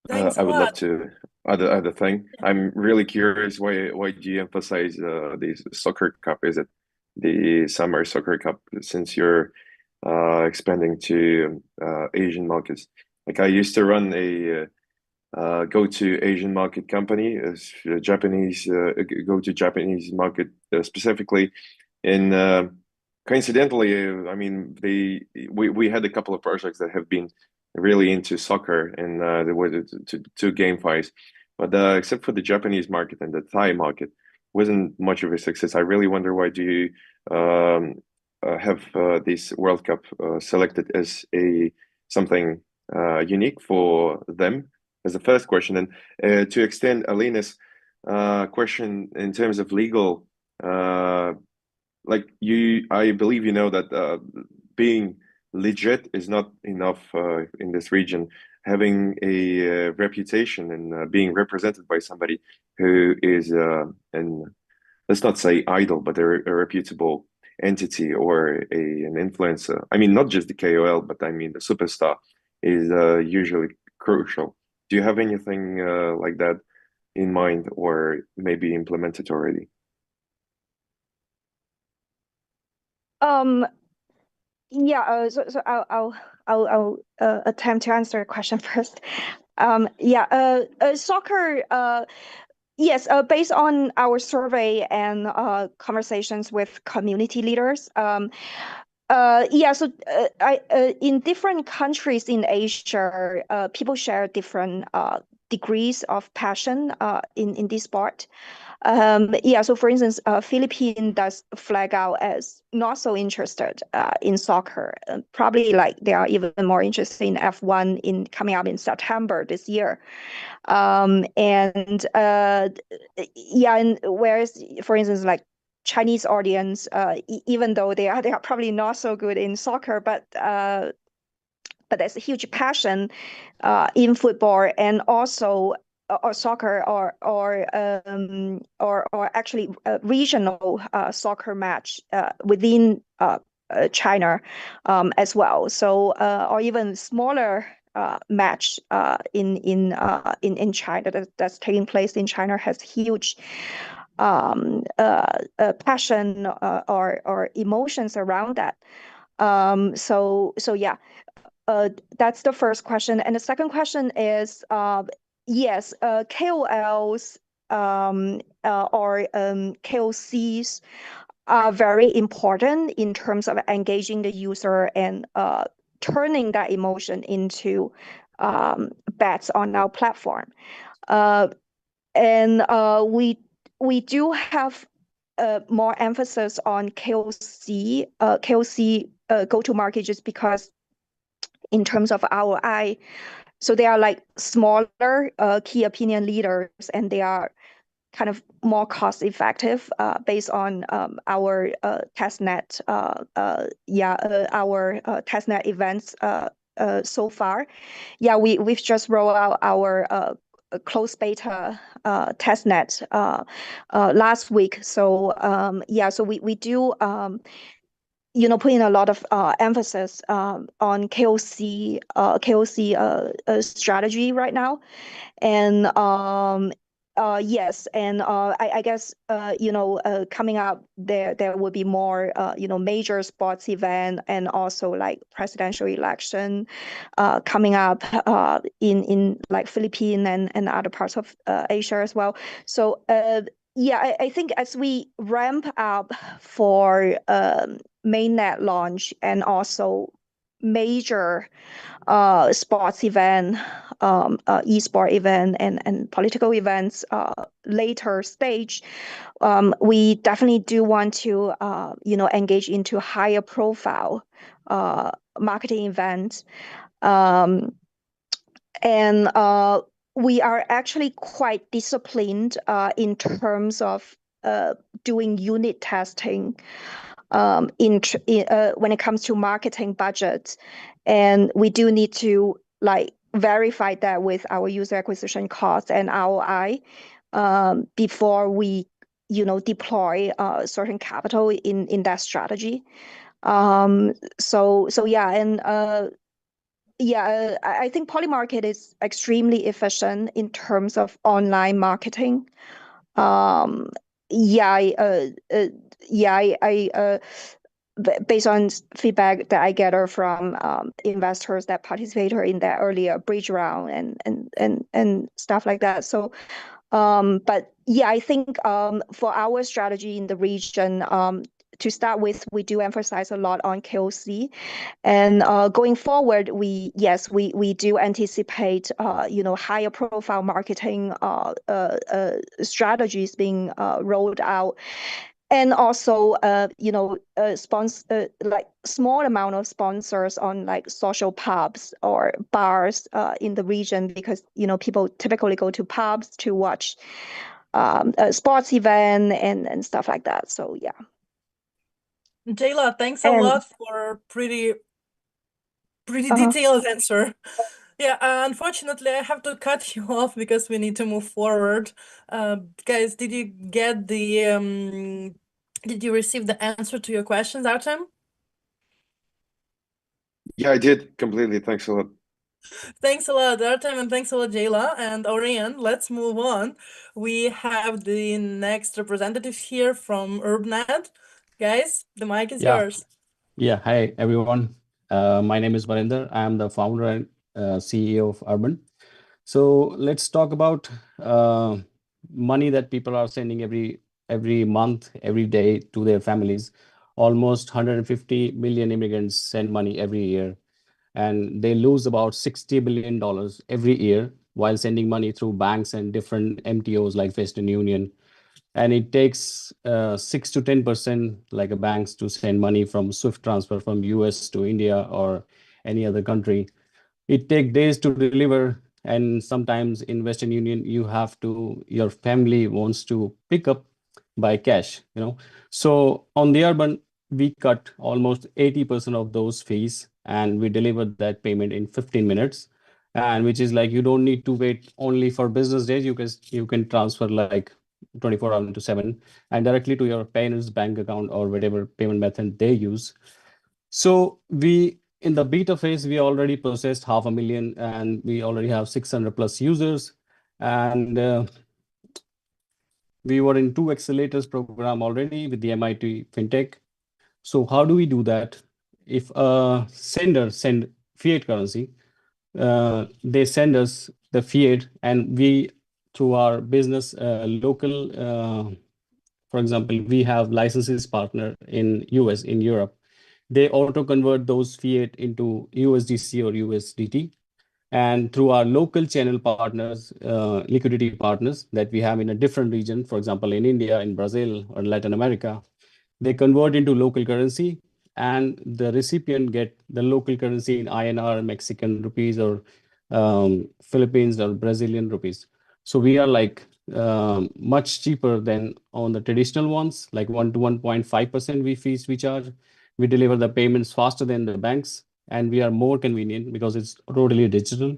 Speaker 3: Thanks
Speaker 13: I
Speaker 3: a
Speaker 13: would love
Speaker 3: lot.
Speaker 13: to other thing. I'm really curious why do you emphasize the soccer cup? Is it the summer soccer cup since you're expanding to Asian markets? Like I used to run a go to Asian market company, Japanese go to Japanese market specifically. And coincidentally, I mean, we had a couple of projects that have been really into soccer, and there were two game fights. But except for the Japanese market and the Thai market, wasn't much of a success. I really wonder why do you have this World Cup selected as a something unique for them? As the first question, and to extend Alina's question in terms of legal, like I believe you know that being legit is not enough in this region. Having a reputation and being represented by somebody who is an let's not say idol, but a reputable entity or an influencer. I mean, not just the KOL, but I mean the superstar is usually crucial. Do you have anything like that in mind or maybe implemented already?
Speaker 14: Yeah, so I'll attempt to answer your question first. Soccer, yes, based on our survey and conversations with community leaders, in different countries in Asia, people share different degrees of passion in this sport. So for instance, Philippines does flag out as not so interested in soccer. Probably like they are even more interested in F1 coming up in September this year. And whereas for instance, like Chinese audience, even though they are probably not so good in soccer, but there's a huge passion in football and also or soccer or actually a regional soccer match within China as well. So or even smaller match in China that's taking place in China has huge passion or emotions around that. That's the first question. And the second question is, yes, KOLs or KOCs are very important in terms of engaging the user and turning that emotion into bets on our platform. We do have more emphasis on KOC go-to-market just because in terms of ROI, so they are like smaller key opinion leaders, and they are kind of more cost effective based on our testnet events so far. We've just rolled out our closed beta testnet last week. So we do put in a lot of emphasis on KOC strategy right now, and yes, and I guess coming up there will be more major sports event and also like presidential election coming up in like Philippines and other parts of Asia as well. So I think as we ramp up for mainnet launch and also major sports event, e-sport event and political events later stage, we definitely do want to engage into higher profile marketing events. We are actually quite disciplined in terms of doing unit testing when it comes to marketing budgets, and we do need to like verify that with our user acquisition costs and ROI before we deploy certain capital in that strategy. yeah, I think Polymarket is extremely efficient in terms of online marketing. Yeah, based on feedback that I gather from investors that participated in that earlier bridge round and stuff like that. So, but yeah, I think for our strategy in the region, to start with, we do emphasize a lot on KOC, and going forward, we do anticipate higher profile marketing strategies being rolled out, and also sponsor like small amount of sponsors on like social pubs or bars in the region, because people typically go to pubs to watch a sports event and stuff like that. So yeah.
Speaker 3: Jayla, thanks a lot for pretty detailed answer. Yeah, unfortunately, I have to cut you off because we need to move forward. Guys, did you get the did you receive the answer to your questions, Artem?
Speaker 13: Yeah, I did completely. Thanks a lot.
Speaker 3: Thanks a lot, Artem, and thanks a lot, Jayla. And Orion, let's move on. We have the next representative here from UrbNet. Guys, the mic is yours.
Speaker 6: Yeah. Hi, everyone. My name is Varinder. I am the founder and CEO of Urban. So let's talk about money that people are sending every month, every day to their families. Almost 150 million immigrants send money every year, and they lose about $60 billion every year while sending money through banks and different MTOs like Western Union. And it takes 6 to 10% like a banks to send money from Swift transfer from US to India or any other country. It takes days to deliver, and sometimes in Western Union your family wants to pick up by cash. So on the Urban, we cut almost 80% of those fees, and we deliver that payment in 15 minutes, and which is like you don't need to wait only for business days. You can transfer like 24 hours into 7 and directly to your parents' bank account or whatever payment method they use. So in the beta phase, we already processed 500,000, and we already have 600 plus users. And we were in 2 accelerators program already with the MIT FinTech. So how do we do that? If a sender send fiat currency, they send us the fiat, and we, through our business local, for example, we have licenses partner in US, in Europe. They auto convert those fiat into USDC or USDT. And through our local channel partners, liquidity partners that we have in a different region, for example, in India, in Brazil, or Latin America, they convert into local currency, and the recipient get the local currency in INR, Mexican rupees, or Philippines or Brazilian rupees. So we are like much cheaper than on the traditional ones, like 1 to 1.5% fees we charge. We deliver the payments faster than the banks, and we are more convenient because it's totally digital.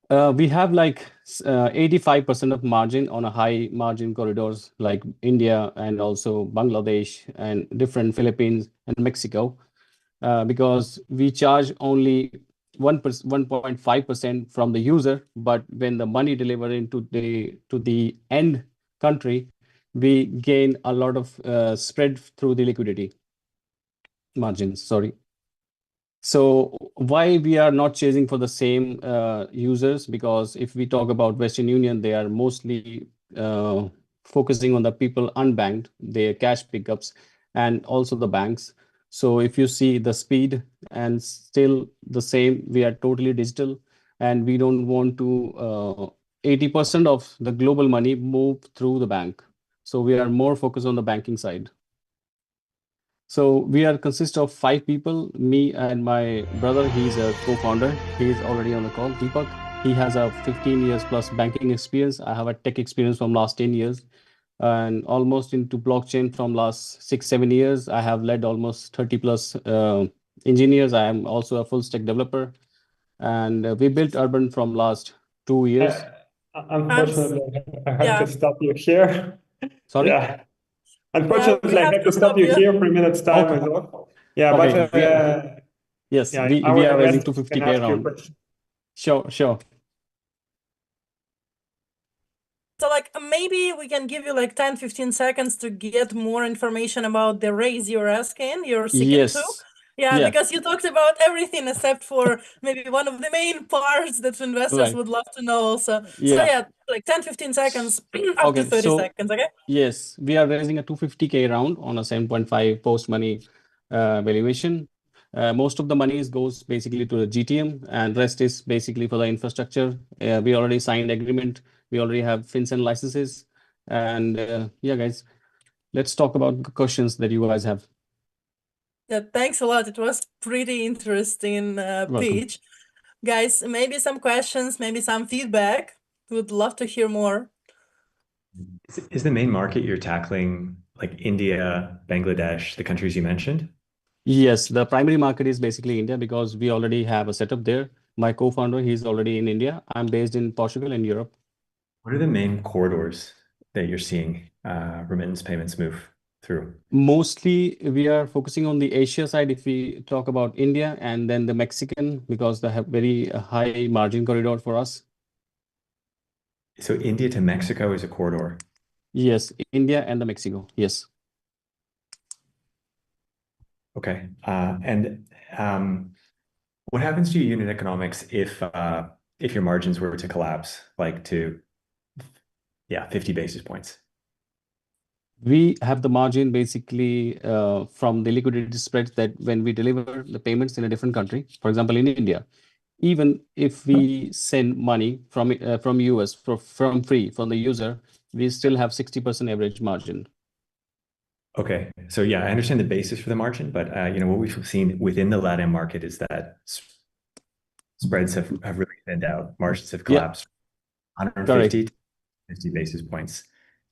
Speaker 6: We have like 85% of margin on a high margin corridors like India and also Bangladesh and different Philippines and Mexico, because we charge only 1.5% from the user, but when the money delivered into the end country, we gain a lot of spread through the liquidity margins. Sorry. So why we are not chasing for the same users? Because if we talk about Western Union, they are mostly focusing on the people unbanked, their cash pickups, and also the banks. So if you see the speed and still the same, we are totally digital, and we don't want to 80% of the global money move through the bank. So we are more focused on the banking side. So we are consist of 5 people, me and my brother. He's a co-founder. He's already on the call, Deepak. He has a 15 years plus banking experience. I have a tech experience from last 10 years and almost into blockchain from last 6-7 years. I have led almost 30 plus engineers. I am also a full stack developer, and we built Urban from last 2 years.
Speaker 1: Unfortunately, I have to stop you here.
Speaker 6: Sorry?
Speaker 1: Yeah. Unfortunately, I have to stop you here. 3 minutes time is off. Yeah,
Speaker 6: okay,
Speaker 1: but
Speaker 6: Yes,
Speaker 1: Yeah,
Speaker 6: we
Speaker 1: our
Speaker 6: are raising
Speaker 1: investors can
Speaker 6: 250K
Speaker 1: ask you a
Speaker 6: round.
Speaker 1: question.
Speaker 6: Sure.
Speaker 3: So like maybe we can give you like 10, 15 seconds to get more information about the raise you're asking, you're seeking to.
Speaker 6: Yes.
Speaker 3: Yeah,
Speaker 6: Yeah.
Speaker 3: because you talked about everything except for maybe one of the main parts that investors
Speaker 6: Right.
Speaker 3: would love to know also. So
Speaker 6: Yeah.
Speaker 3: yeah, like 10, 15 seconds up to
Speaker 6: Okay.
Speaker 3: 30
Speaker 6: So
Speaker 3: seconds, okay?
Speaker 6: yes, we are raising a 250K round on a 7.5 post money valuation. Most of the money goes basically to the GTM, and rest is basically for the infrastructure. We already signed agreement. We already have FinCEN licenses, and yeah, guys, let's talk about the questions that you guys have.
Speaker 3: Yeah, thanks a lot. It was pretty interesting
Speaker 6: Welcome.
Speaker 3: pitch. Guys, maybe some questions, maybe some feedback. Would love to hear more.
Speaker 11: Is the main market you're tackling like India, Bangladesh, the countries you mentioned?
Speaker 6: Yes, the primary market is basically India because we already have a setup there. My co-founder, he's already in India. I'm based in Portugal and Europe.
Speaker 11: What are the main corridors that you're seeing remittance payments move through?
Speaker 6: Mostly, we are focusing on the Asia side if we talk about India, and then the Mexican because they have very high margin corridor for us.
Speaker 11: So India to Mexico is a corridor.
Speaker 6: Yes, India and the Mexico. Yes.
Speaker 11: Okay. What happens to your unit economics if your margins were to collapse, like to 50 basis points?
Speaker 6: We have the margin basically from the liquidity spreads that when we deliver the payments in a different country, for example, in India, even if we send money from US from free from the user, we still have 60% average margin.
Speaker 11: Okay. So yeah, I understand the basis for the margin, but what we've seen within the LATAM market is that spreads have really thinned out. Margins have collapsed 150 to 50 basis points.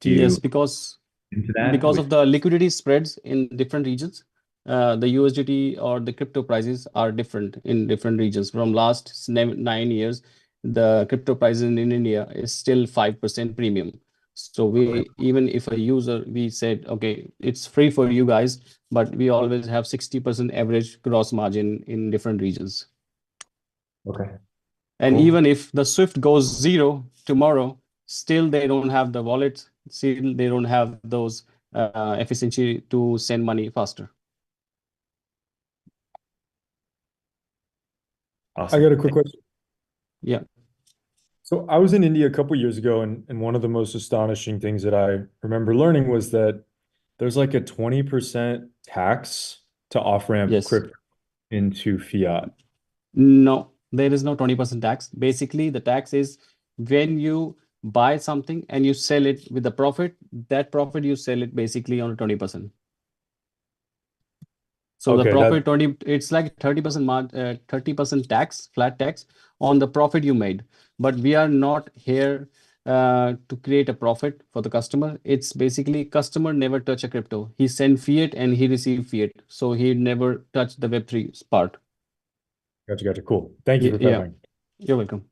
Speaker 11: Do you
Speaker 6: Yes, because
Speaker 11: into that
Speaker 6: because
Speaker 11: with
Speaker 6: of the liquidity spreads in different regions, the USDT or the crypto prices are different in different regions. From last 9 years, the crypto prices in India is still 5% premium. So even if a user, we said, okay, it's free for you guys, but we always have 60% average gross margin in different regions.
Speaker 11: Okay.
Speaker 6: And
Speaker 11: Cool.
Speaker 6: even if the Swift goes zero tomorrow, still they don't have the wallet, still they don't have those efficiency to send money faster.
Speaker 11: Awesome.
Speaker 9: I got a quick question.
Speaker 6: Yeah.
Speaker 9: So I was in India a couple years ago, and one of the most astonishing things that I remember learning was that there's like a 20% tax to off-ramp
Speaker 6: Yes.
Speaker 9: crypto into fiat.
Speaker 6: No, there is no 20% tax. Basically, the tax is when you buy something and you sell it with the profit, that profit you sell it basically on 20%. So the
Speaker 9: Okay,
Speaker 6: profit 20, it's like 30% tax, flat tax on the profit you made. But we are not here to create a profit for the customer. It's basically customer never touch a crypto. He send fiat and he receive fiat. So he never touch the Web3 part.
Speaker 9: Gotcha. Cool. Thank you for
Speaker 6: Yeah,
Speaker 9: clarifying.
Speaker 6: you're welcome.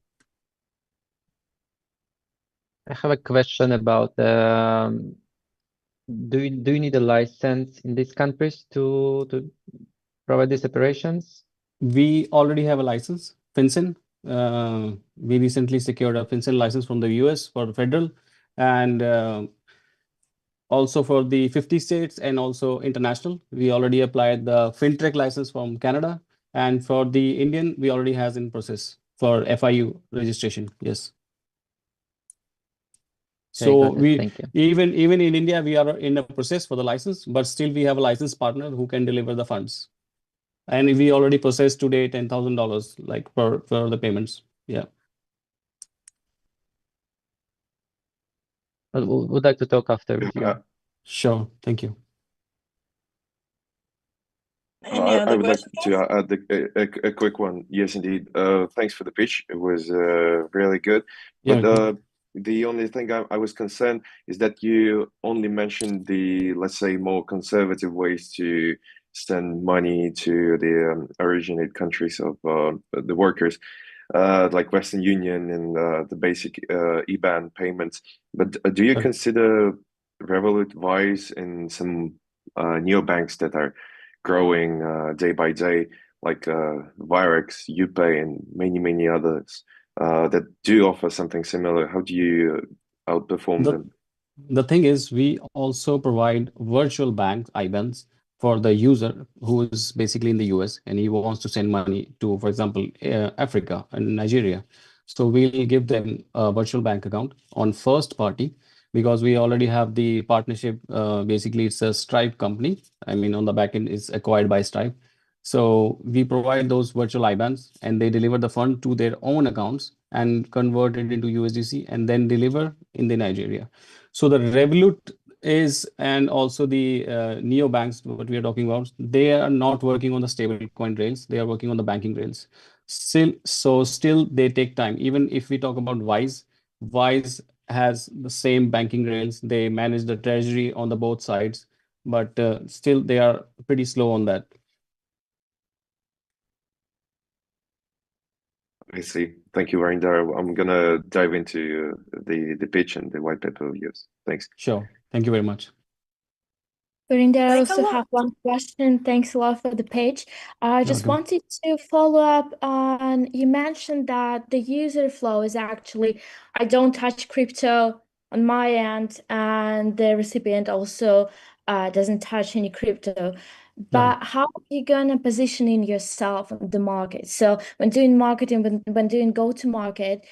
Speaker 4: I have a question about do you need a license in these countries to provide these operations?
Speaker 6: We already have a license, FinCEN. We recently secured a FinCEN license from the US for the federal, and also for the 50 states and also international. We already applied the FinTech license from Canada, and for the Indian, we already has in process for FIU registration. Yes.
Speaker 4: Okay,
Speaker 6: So
Speaker 4: got it.
Speaker 6: we
Speaker 4: Thank you.
Speaker 6: even in India, we are in the process for the license, but still we have a licensed partner who can deliver the funds. And we already processed today $10,000 like for the payments. Yeah.
Speaker 4: Would like to talk after with you.
Speaker 6: Sure. Thank you.
Speaker 3: Any
Speaker 13: I
Speaker 3: other
Speaker 13: would like
Speaker 3: questions?
Speaker 13: to add a quick one. Yes, indeed. Thanks for the pitch. It was really good.
Speaker 6: Yeah,
Speaker 13: But the only thing I was concerned is that you only mentioned the, let's say, more conservative ways to send money to the originate countries of the workers, like Western Union and the basic IBAN payments. But do you consider Revolut, Wise, and some neobanks that are growing day by day, like Virex, UPay, and many others that do offer something similar? How do you outperform
Speaker 6: The
Speaker 13: them?
Speaker 6: the thing is, we also provide virtual bank IBANs for the user who is basically in the US and he wants to send money to, for example, Africa and Nigeria. So we'll give them a virtual bank account on first party because we already have the partnership. Basically, it's a Stripe company. I mean, on the back end, it's acquired by Stripe. So we provide those virtual IBANs and they deliver the fund to their own accounts and convert it into USDC and then deliver in the Nigeria. So the Revolut is, and also the neobanks, what we are talking about, they are not working on the stable coin rails. They are working on the banking rails. Still they take time. Even if we talk about Wise has the same banking rails. They manage the treasury on the both sides, but still they are pretty slow on that.
Speaker 13: I see. Thank you, Varinder. I'm gonna dive into the pitch and the white paper reviews. Thanks.
Speaker 6: Sure. Thank you very much.
Speaker 12: Verinder, I
Speaker 3: Thanks a
Speaker 12: also
Speaker 3: lot.
Speaker 12: have one question. Thanks a lot for the page. I
Speaker 6: You're
Speaker 12: just
Speaker 6: welcome.
Speaker 12: wanted to follow up on, you mentioned that the user flow is actually, I don't touch crypto on my end, and the recipient also doesn't touch any crypto. But how are you gonna positioning yourself on the market? So when doing marketing, when doing go-to-market,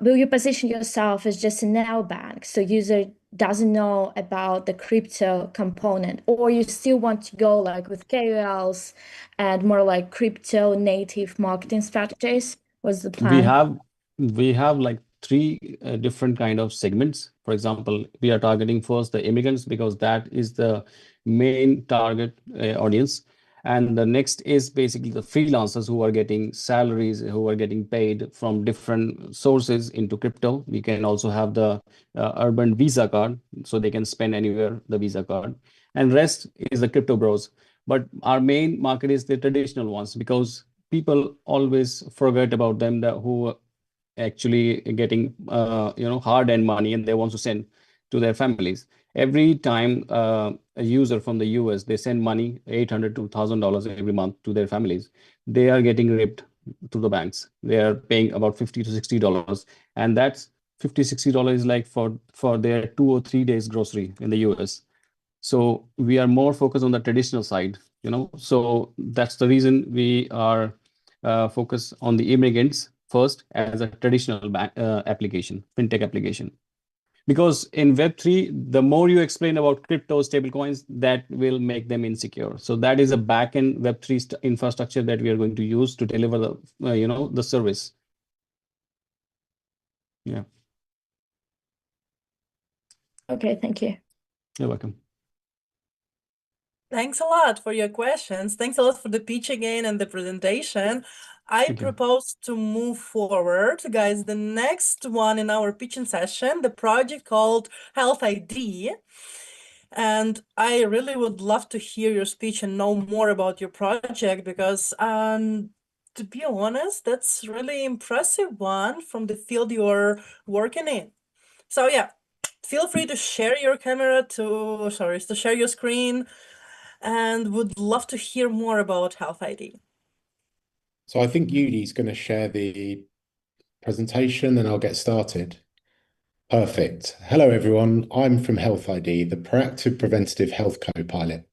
Speaker 12: will you position yourself as just a neobank so user doesn't know about the crypto component, or you still want to go like with KOLs and more like crypto native marketing strategies? What's the plan?
Speaker 6: We have like three different kind of segments. For example, we are targeting first the immigrants because that is the main target audience. And the next is basically the freelancers who are getting salaries, who are getting paid from different sources into crypto. We can also have the urban Visa card, so they can spend anywhere the Visa card. And rest is the crypto bros. But our main market is the traditional ones because people always forget about them, that who actually getting hard-earned money and they want to send to their families. Every time a user from the US, they send money, $800 to $1,000 every month to their families, they are getting ripped to the banks. They are paying about $50 to $60, and that's $50 to $60 like for their 2 or 3 days grocery in the US. So we are more focused on the traditional side, So that's the reason we are focused on the immigrants first as a traditional application, fintech application. Because in Web3, the more you explain about crypto stablecoins, that will make them insecure. So that is a backend Web3 infrastructure that we are going to use to deliver the service. Yeah.
Speaker 12: Okay, thank you.
Speaker 6: You're welcome.
Speaker 3: Thanks a lot for your questions. Thanks a lot for the pitch again and the presentation. I
Speaker 6: Thank you.
Speaker 3: propose to move forward, guys. The next one in our pitching session, the project called Health ID. And I really would love to hear your speech and know more about your project because, to be honest, that's really impressive one from the field you're working in. So yeah, feel free to share your camera to share your screen, and would love to hear more about Health ID.
Speaker 15: So I think Yudi's going to share the presentation and I'll get started. Perfect. Hello, everyone. I'm from Health ID, the proactive preventative health co-pilot.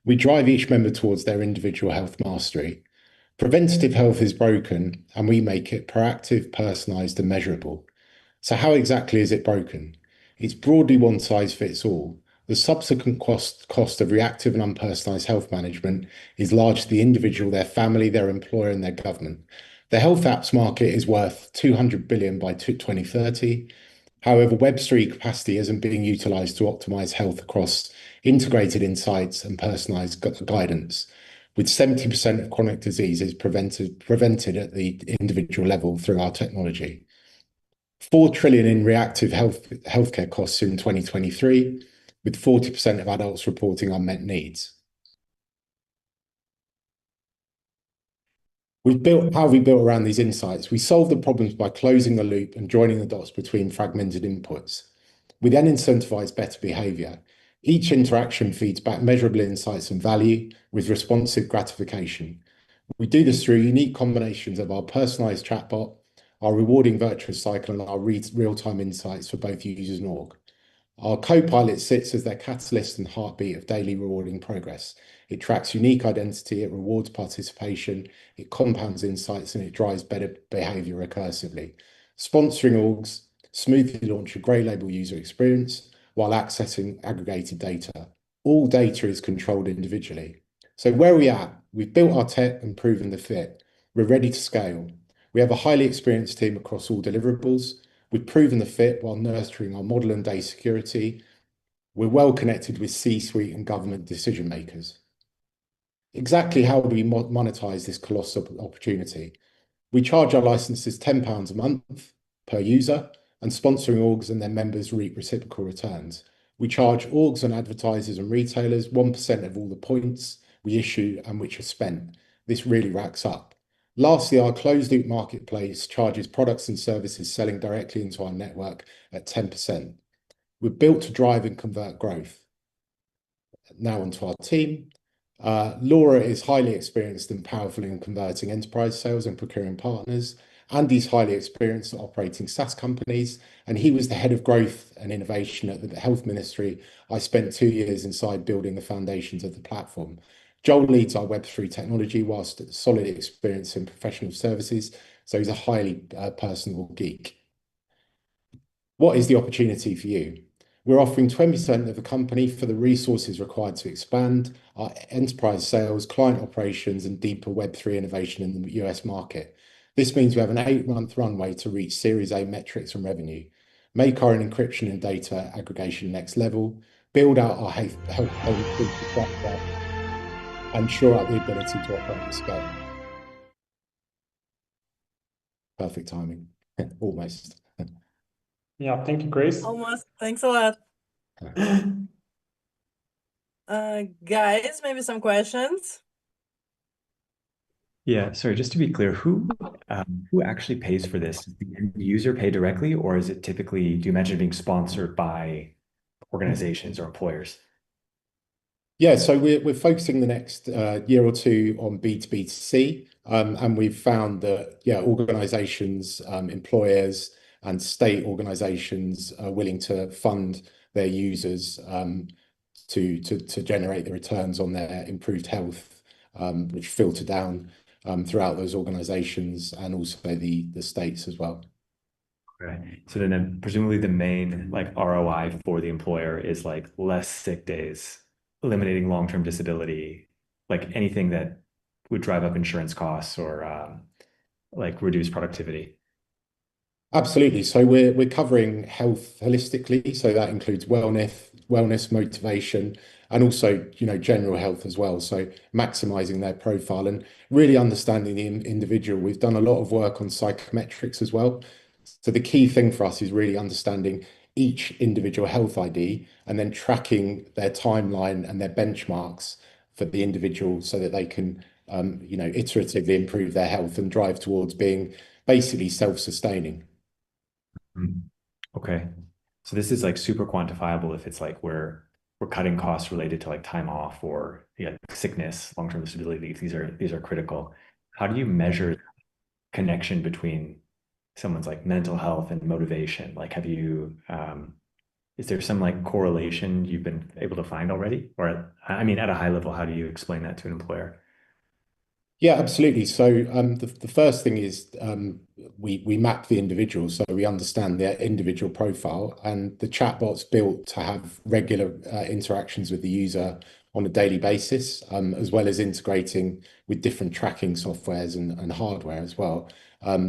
Speaker 15: We drive each member towards their individual health mastery. Preventative health is broken and we make it proactive, personalized and measurable. So how exactly is it broken? It's broadly one size fits all. The subsequent cost of reactive and unpersonalized health management is large to the individual, their family, their employer, and their government. The health apps market is worth 200 billion by 2030. However, Web3 capacity isn't being utilized to optimize health across integrated insights and personalized guidance, with 70% of chronic diseases prevented at the individual level through our technology. 4 trillion in reactive healthcare costs in 2023, with 40% of adults reporting unmet needs. How have we built around these insights? We solve the problems by closing the loop and joining the dots between fragmented inputs. We then incentivize better behavior. Each interaction feeds back measurable insights and value with responsive gratification. We do this through unique combinations of our personalized chatbot, our rewarding virtuous cycle, and our real-time insights for both users and org. Our co-pilot sits as their catalyst and heartbeat of daily rewarding progress. It tracks unique identity, it rewards participation, it compounds insights, and it drives better behavior recursively. Sponsoring orgs smoothly launch a grey label user experience while accessing aggregated data. All data is controlled individually. So where are we at? We've built our tech and proven the fit. We're ready to scale. We have a highly experienced team across all deliverables. We've proven the fit while nurturing our model and day security. We're well connected with C-suite and government decision makers. Exactly how do we monetize this colossal opportunity? We charge our licenses £10 a month per user, and sponsoring orgs and their members reap reciprocal returns. We charge orgs and advertisers and retailers 1% of all the points we issue and which are spent. This really racks up. Lastly, our closed-loop marketplace charges products and services selling directly into our network at 10%. We're built to drive and convert growth. Now onto our team. Laura is highly experienced and powerful in converting enterprise sales and procuring partners. Andy's highly experienced at operating SaaS companies, and he was the head of growth and innovation at the Health Ministry. I spent 2 years inside building the foundations of the platform. Joel leads our Web3 technology whilst solid experience in professional services, so he's a highly personable geek. What is the opportunity for you? We're offering 20% of the company for the resources required to expand our enterprise sales, client operations, and deeper Web3 innovation in the US market. This means we have an 8-month runway to reach Series A metrics and revenue, make our encryption and data aggregation next level, build out our health infrastructure, and shore up the ability to operate at scale. Perfect timing, almost.
Speaker 1: Yeah, thank you, Chris.
Speaker 3: Almost. Thanks a lot. Guys, maybe some questions.
Speaker 11: Yeah, sorry, just to be clear, who actually pays for this? Does the end user pay directly, or is it typically, do you imagine it being sponsored by organizations or employers?
Speaker 15: Yeah, so we're focusing the next year or two on B2B2C, and we've found that organizations, employers, and state organizations are willing to fund their users to generate the returns on their improved health, which filter down throughout those organizations and also the states as well.
Speaker 11: Okay. So then presumably the main like ROI for the employer is like less sick days, eliminating long-term disability, like anything that would drive up insurance costs or like reduce productivity.
Speaker 15: Absolutely. So we're covering health holistically. So that includes wellness, motivation, and also, general health as well. So maximizing their profile and really understanding the individual. We've done a lot of work on psychometrics as well. So the key thing for us is really understanding each individual health ID and then tracking their timeline and their benchmarks for the individual so that they can, iteratively improve their health and drive towards being basically self-sustaining.
Speaker 11: Okay. So this is like super quantifiable if it's like we're cutting costs related to like time off or sickness, long-term disability. These are critical. How do you measure connection between someone's like mental health and motivation? Like is there some like correlation you've been able to find already? Or I mean, at a high level, how do you explain that to an employer?
Speaker 15: Yeah, absolutely. So the first thing is we map the individual, so we understand their individual profile, and the chatbot's built to have regular interactions with the user on a daily basis, as well as integrating with different tracking softwares and hardware as well.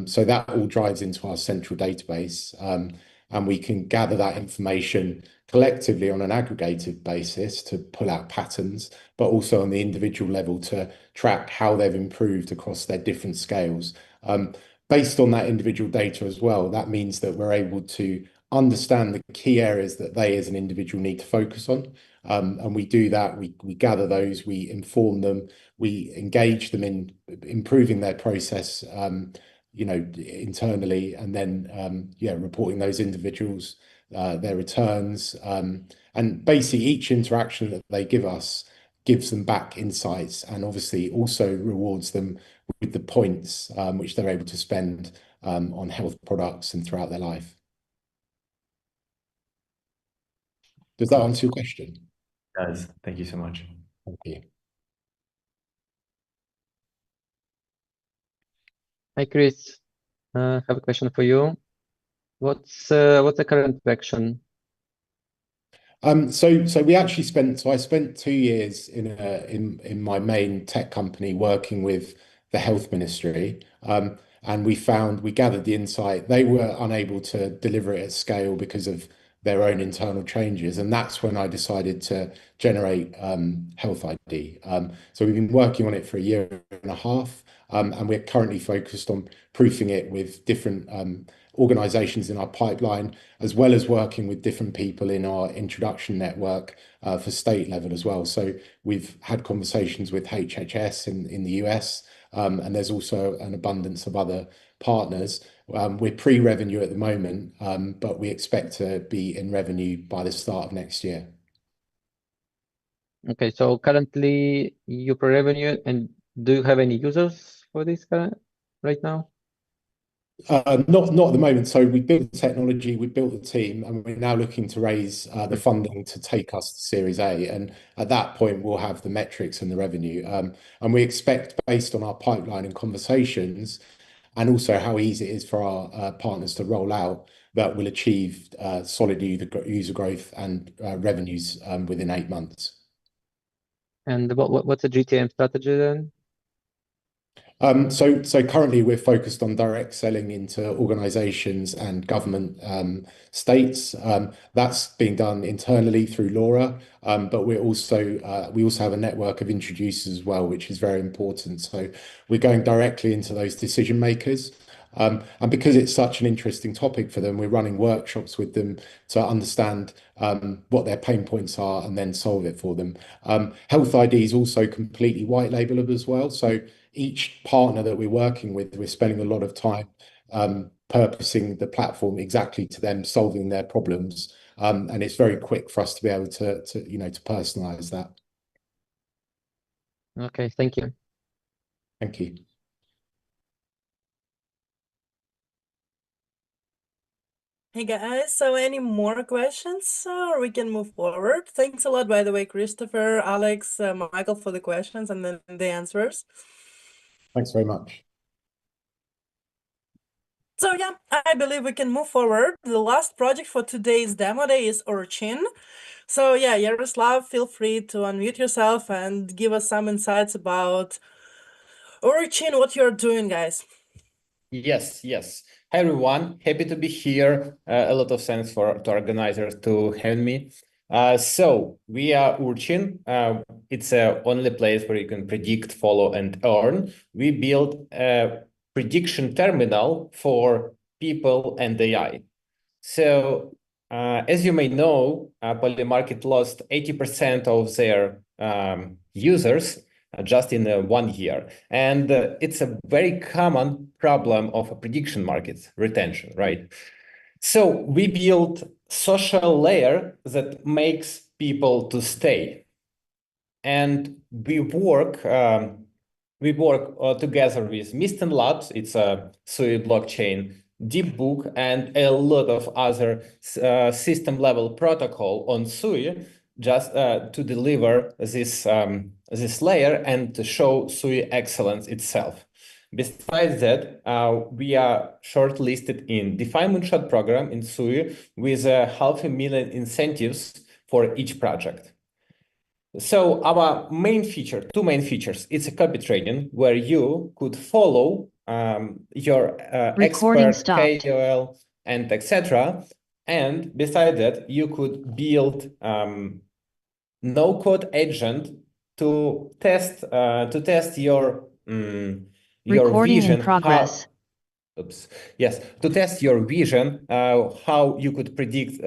Speaker 15: So that all drives into our central database, and we can gather that information collectively on an aggregated basis to pull out patterns, but also on the individual level to track how they've improved across their different scales. Based on that individual data as well, that means that we're able to understand the key areas that they as an individual need to focus on. And we do that, we gather those, we inform them, we engage them in improving their process, internally, and then reporting those individuals their returns, and basically each interaction that they give us gives them back insights and obviously also rewards them with the points which they're able to spend on health products and throughout their life. Does that answer your question?
Speaker 11: It does. Thank you so much.
Speaker 15: Thank you.
Speaker 4: Hi, Chris. I have a question for you. What's the current traction?
Speaker 15: So we actually spent, I spent 2 years in my main tech company working with the health ministry. And we gathered the insight. They were unable to deliver it at scale because of their own internal changes. And that's when I decided to generate Health ID. So we've been working on it for a year and a half. And we're currently focused on proofing it with different organizations in our pipeline, as well as working with different people in our introduction network for state level as well. So we've had conversations with HHS in the US, and there's also an abundance of other partners. We're pre-revenue at the moment, but we expect to be in revenue by the start of next year.
Speaker 4: Okay, so currently you pre-revenue, and do you have any users for this right now?
Speaker 15: Not at the moment. So we built the technology, we built the team, and we're now looking to raise the funding to take us to Series A. And at that point, we'll have the metrics and the revenue. And we expect, based on our pipeline and conversations, and also how easy it is for our partners to roll out, that we'll achieve solid user growth and revenues within 8 months.
Speaker 4: And what's the GTM strategy then?
Speaker 15: So currently we're focused on direct selling into organizations and government states. That's being done internally through Laura, but we also have a network of introducers as well, which is very important. So we're going directly into those decision makers. And because it's such an interesting topic for them, we're running workshops with them to understand what their pain points are and then solve it for them. Health ID is also completely white labelable as well. So each partner that we're working with, we're spending a lot of time purposing the platform exactly to them, solving their problems. And it's very quick for us to be able to personalize that.
Speaker 4: Okay, thank you.
Speaker 15: Thank you.
Speaker 3: Hey guys, so any more questions or we can move forward? Thanks a lot, by the way, Christopher, Alex, Michael, for the questions and then the answers.
Speaker 15: Thanks very much.
Speaker 3: So yeah, I believe we can move forward. The last project for today's demo day is Urchin. So yeah, Yaroslav, feel free to unmute yourself and give us some insights about Urchin, what you're doing, guys.
Speaker 16: Yes. Hi, everyone. Happy to be here. A lot of thanks to organizers to have me. So we are Urchin. It's the only place where you can predict, follow, and earn. We built a prediction terminal for people and AI. So as you may know, Polymarket lost 80% of their users just in 1 year. And it's a very common problem of a prediction market, retention, right? So we built social layer that makes people to stay. And we work together with Mysten Labs, it's a Sui blockchain, Deepbook, and a lot of other system level protocol on Sui, just to deliver this layer and to show Sui excellence itself. Besides that, we are shortlisted in DeFi Moonshot program in Sui with 500,000 incentives for each project. So our main feature, 2 main features, it's a copy trading where you could follow your expert, KOL, and etc. And beside that, you could build no-code agent to test your
Speaker 5: Recording
Speaker 16: vision.
Speaker 5: in progress.
Speaker 16: To test your vision, how you could predict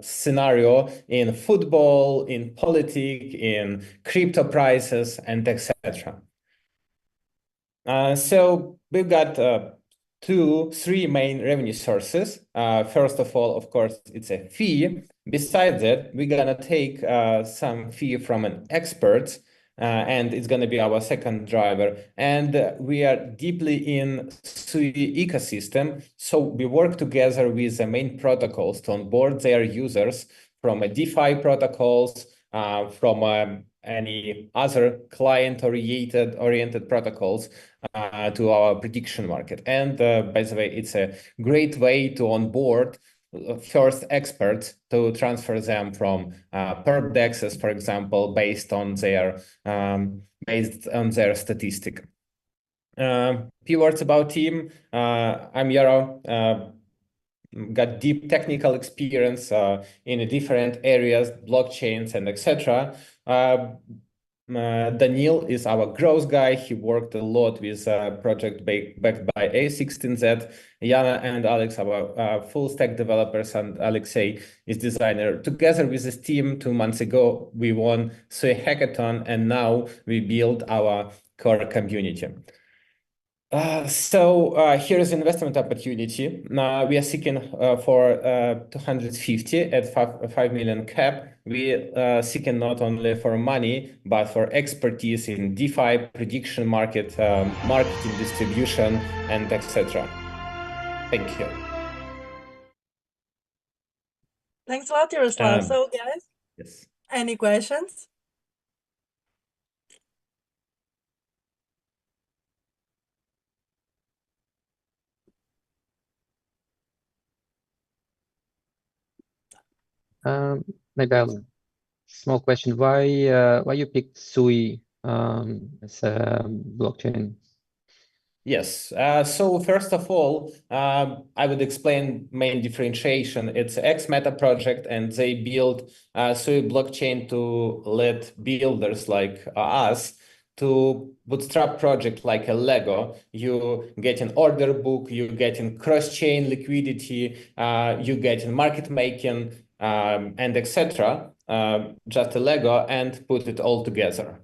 Speaker 16: scenario in football, in politics, in crypto prices, and etc. So we've got 3 main revenue sources. First of all, of course, it's a fee. Besides that, we're gonna take some fee from an expert and it's going to be our second driver. And we are deeply in SUI ecosystem, so we work together with the main protocols to onboard their users from a DeFi protocols, from any other client-oriented protocols to our prediction market. And by the way, it's a great way to onboard first experts to transfer them from perp dexes, for example, based on their statistic. Few words about team. I'm Yaro. Got deep technical experience in different areas, blockchains and etc. Daniil is our growth guy. He worked a lot with project backed by A16Z. Yana and Alex are full stack developers, and Alexei is designer. Together with this team 2 months ago, we won SUI Hackathon, and now we build our core community. Here's investment opportunity. We are seeking for 250 at 5 million cap. We seeking not only for money, but for expertise in DeFi, prediction market, marketing, distribution, and etc. Thank you.
Speaker 3: Thanks a lot, Yaroslav. So guys,
Speaker 16: yes.
Speaker 3: Any questions?
Speaker 4: Maybe a small question. Why you picked SUI as a blockchain?
Speaker 16: Yes. So first of all, I would explain main differentiation. It's X-Meta project, and they build SUI blockchain to let builders like us to bootstrap project like a Lego. You get an order book, you get in cross-chain liquidity, you get in market making, and etc. Just a Lego, and put it all together.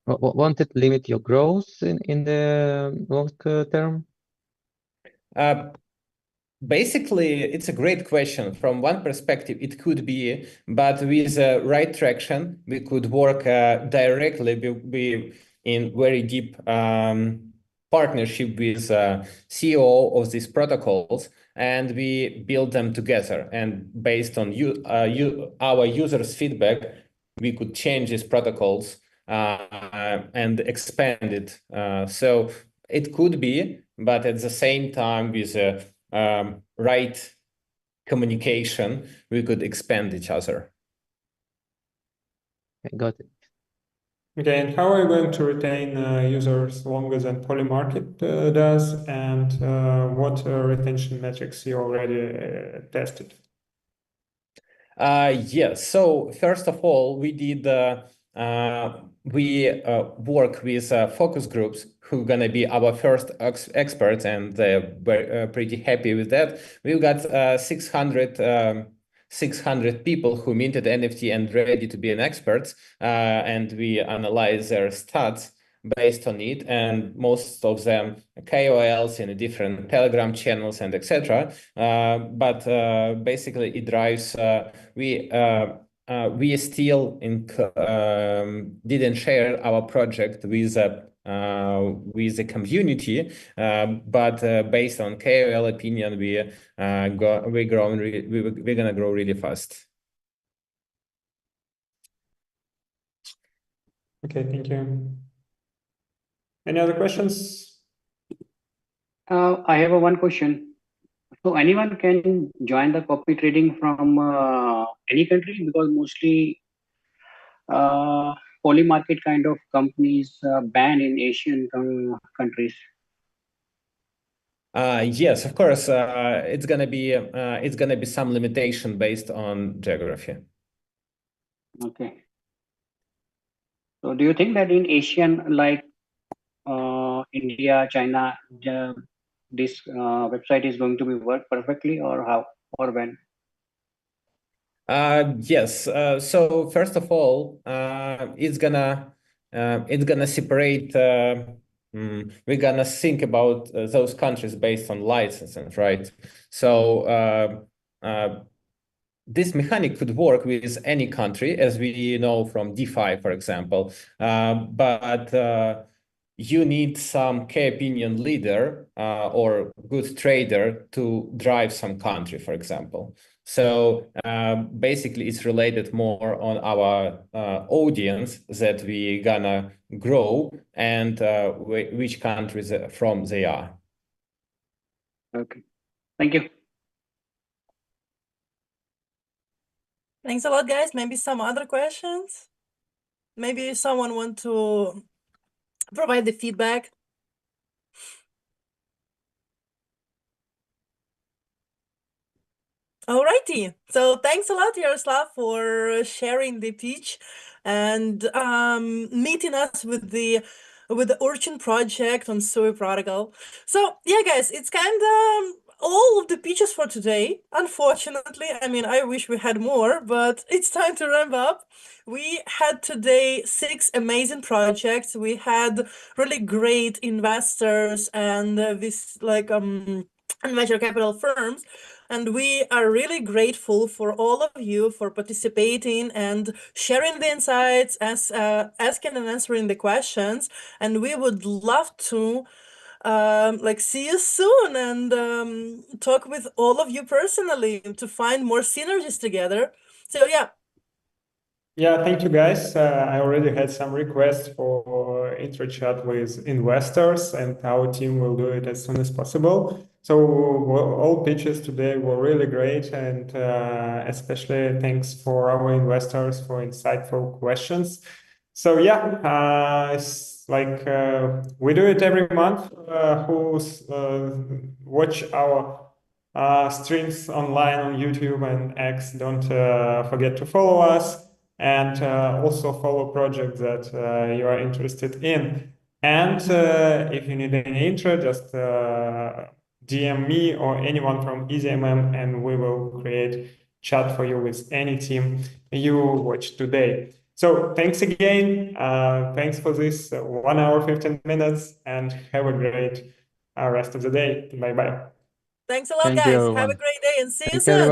Speaker 4: Won't it limit your growth in the long term?
Speaker 16: Basically, it's a great question. From one perspective, it could be, but with the right traction, we could work directly be in very deep partnership with CEO of these protocols, and we build them together. And based on our users' feedback, we could change these protocols and expand it. So it could be, but at the same time, with right communication, we could expand each other.
Speaker 4: I got it.
Speaker 1: Okay, and how are you going to retain users longer than Polymarket does? And what retention metrics you already tested?
Speaker 16: Yes. So first of all, we did we work with focus groups who are going to be our first experts, and we're pretty happy with that. We've got 600 people who minted NFT and ready to be an expert, and we analyze their stats based on it, and most of them KOLs in different Telegram channels and etc. But basically, it drives. We still didn't share our project with the community, but based on KOL opinion, we're gonna grow really fast.
Speaker 1: Okay, thank you. Any other questions?
Speaker 8: I have one question. So anyone can join the copy trading from any country, because mostly polymarket kind of companies banned in Asian countries.
Speaker 16: Yes, of course. It's gonna be some limitation based on geography.
Speaker 8: Okay. So do you think that in Asian, like India, China, this website is going to be work perfectly, or how, or when?
Speaker 16: Yes. So first of all, it's gonna separate. We're gonna think about those countries based on licenses, right? So this mechanic could work with any country, as we know from DeFi, for example. But you need some key opinion leader or good trader to drive some country, for example. So basically, it's related more on our audience that we gonna grow and which countries from they are.
Speaker 8: Okay, thank you.
Speaker 3: Thanks a lot, guys. Maybe some other questions? Maybe someone want to provide the feedback. Alrighty. So thanks a lot, Yaroslav, for sharing the pitch and meeting us with the Urchin project on Sui Protocol. So yeah, guys, it's kind of all of the pitches for today. Unfortunately, I mean, I wish we had more, but it's time to ramp up. We had today 6 amazing projects. We had really great investors and this like venture capital firms. And we are really grateful for all of you for participating and sharing the insights, asking and answering the questions. And we would love to see you soon and talk with all of you personally to find more synergies together. So yeah.
Speaker 1: Yeah, thank you guys. I already had some requests for intro chat with investors, and our team will do it as soon as possible. So all pitches today were really great, and especially thanks for our investors for insightful questions. So yeah, it's like we do it every month. Who watch our streams online on YouTube and X, don't forget to follow us. And also follow projects that you are interested in. And if you need any intro, just DM me or anyone from EasyMM, and we will create chat for you with any team you watch today. So thanks again. Thanks for this 1 hour, 15 minutes, and have a great rest of the day. Bye-bye.
Speaker 3: Thanks a lot,
Speaker 4: Thank you,
Speaker 3: guys. Have a
Speaker 4: everyone.
Speaker 3: great day and see you
Speaker 4: Thank you,
Speaker 3: soon.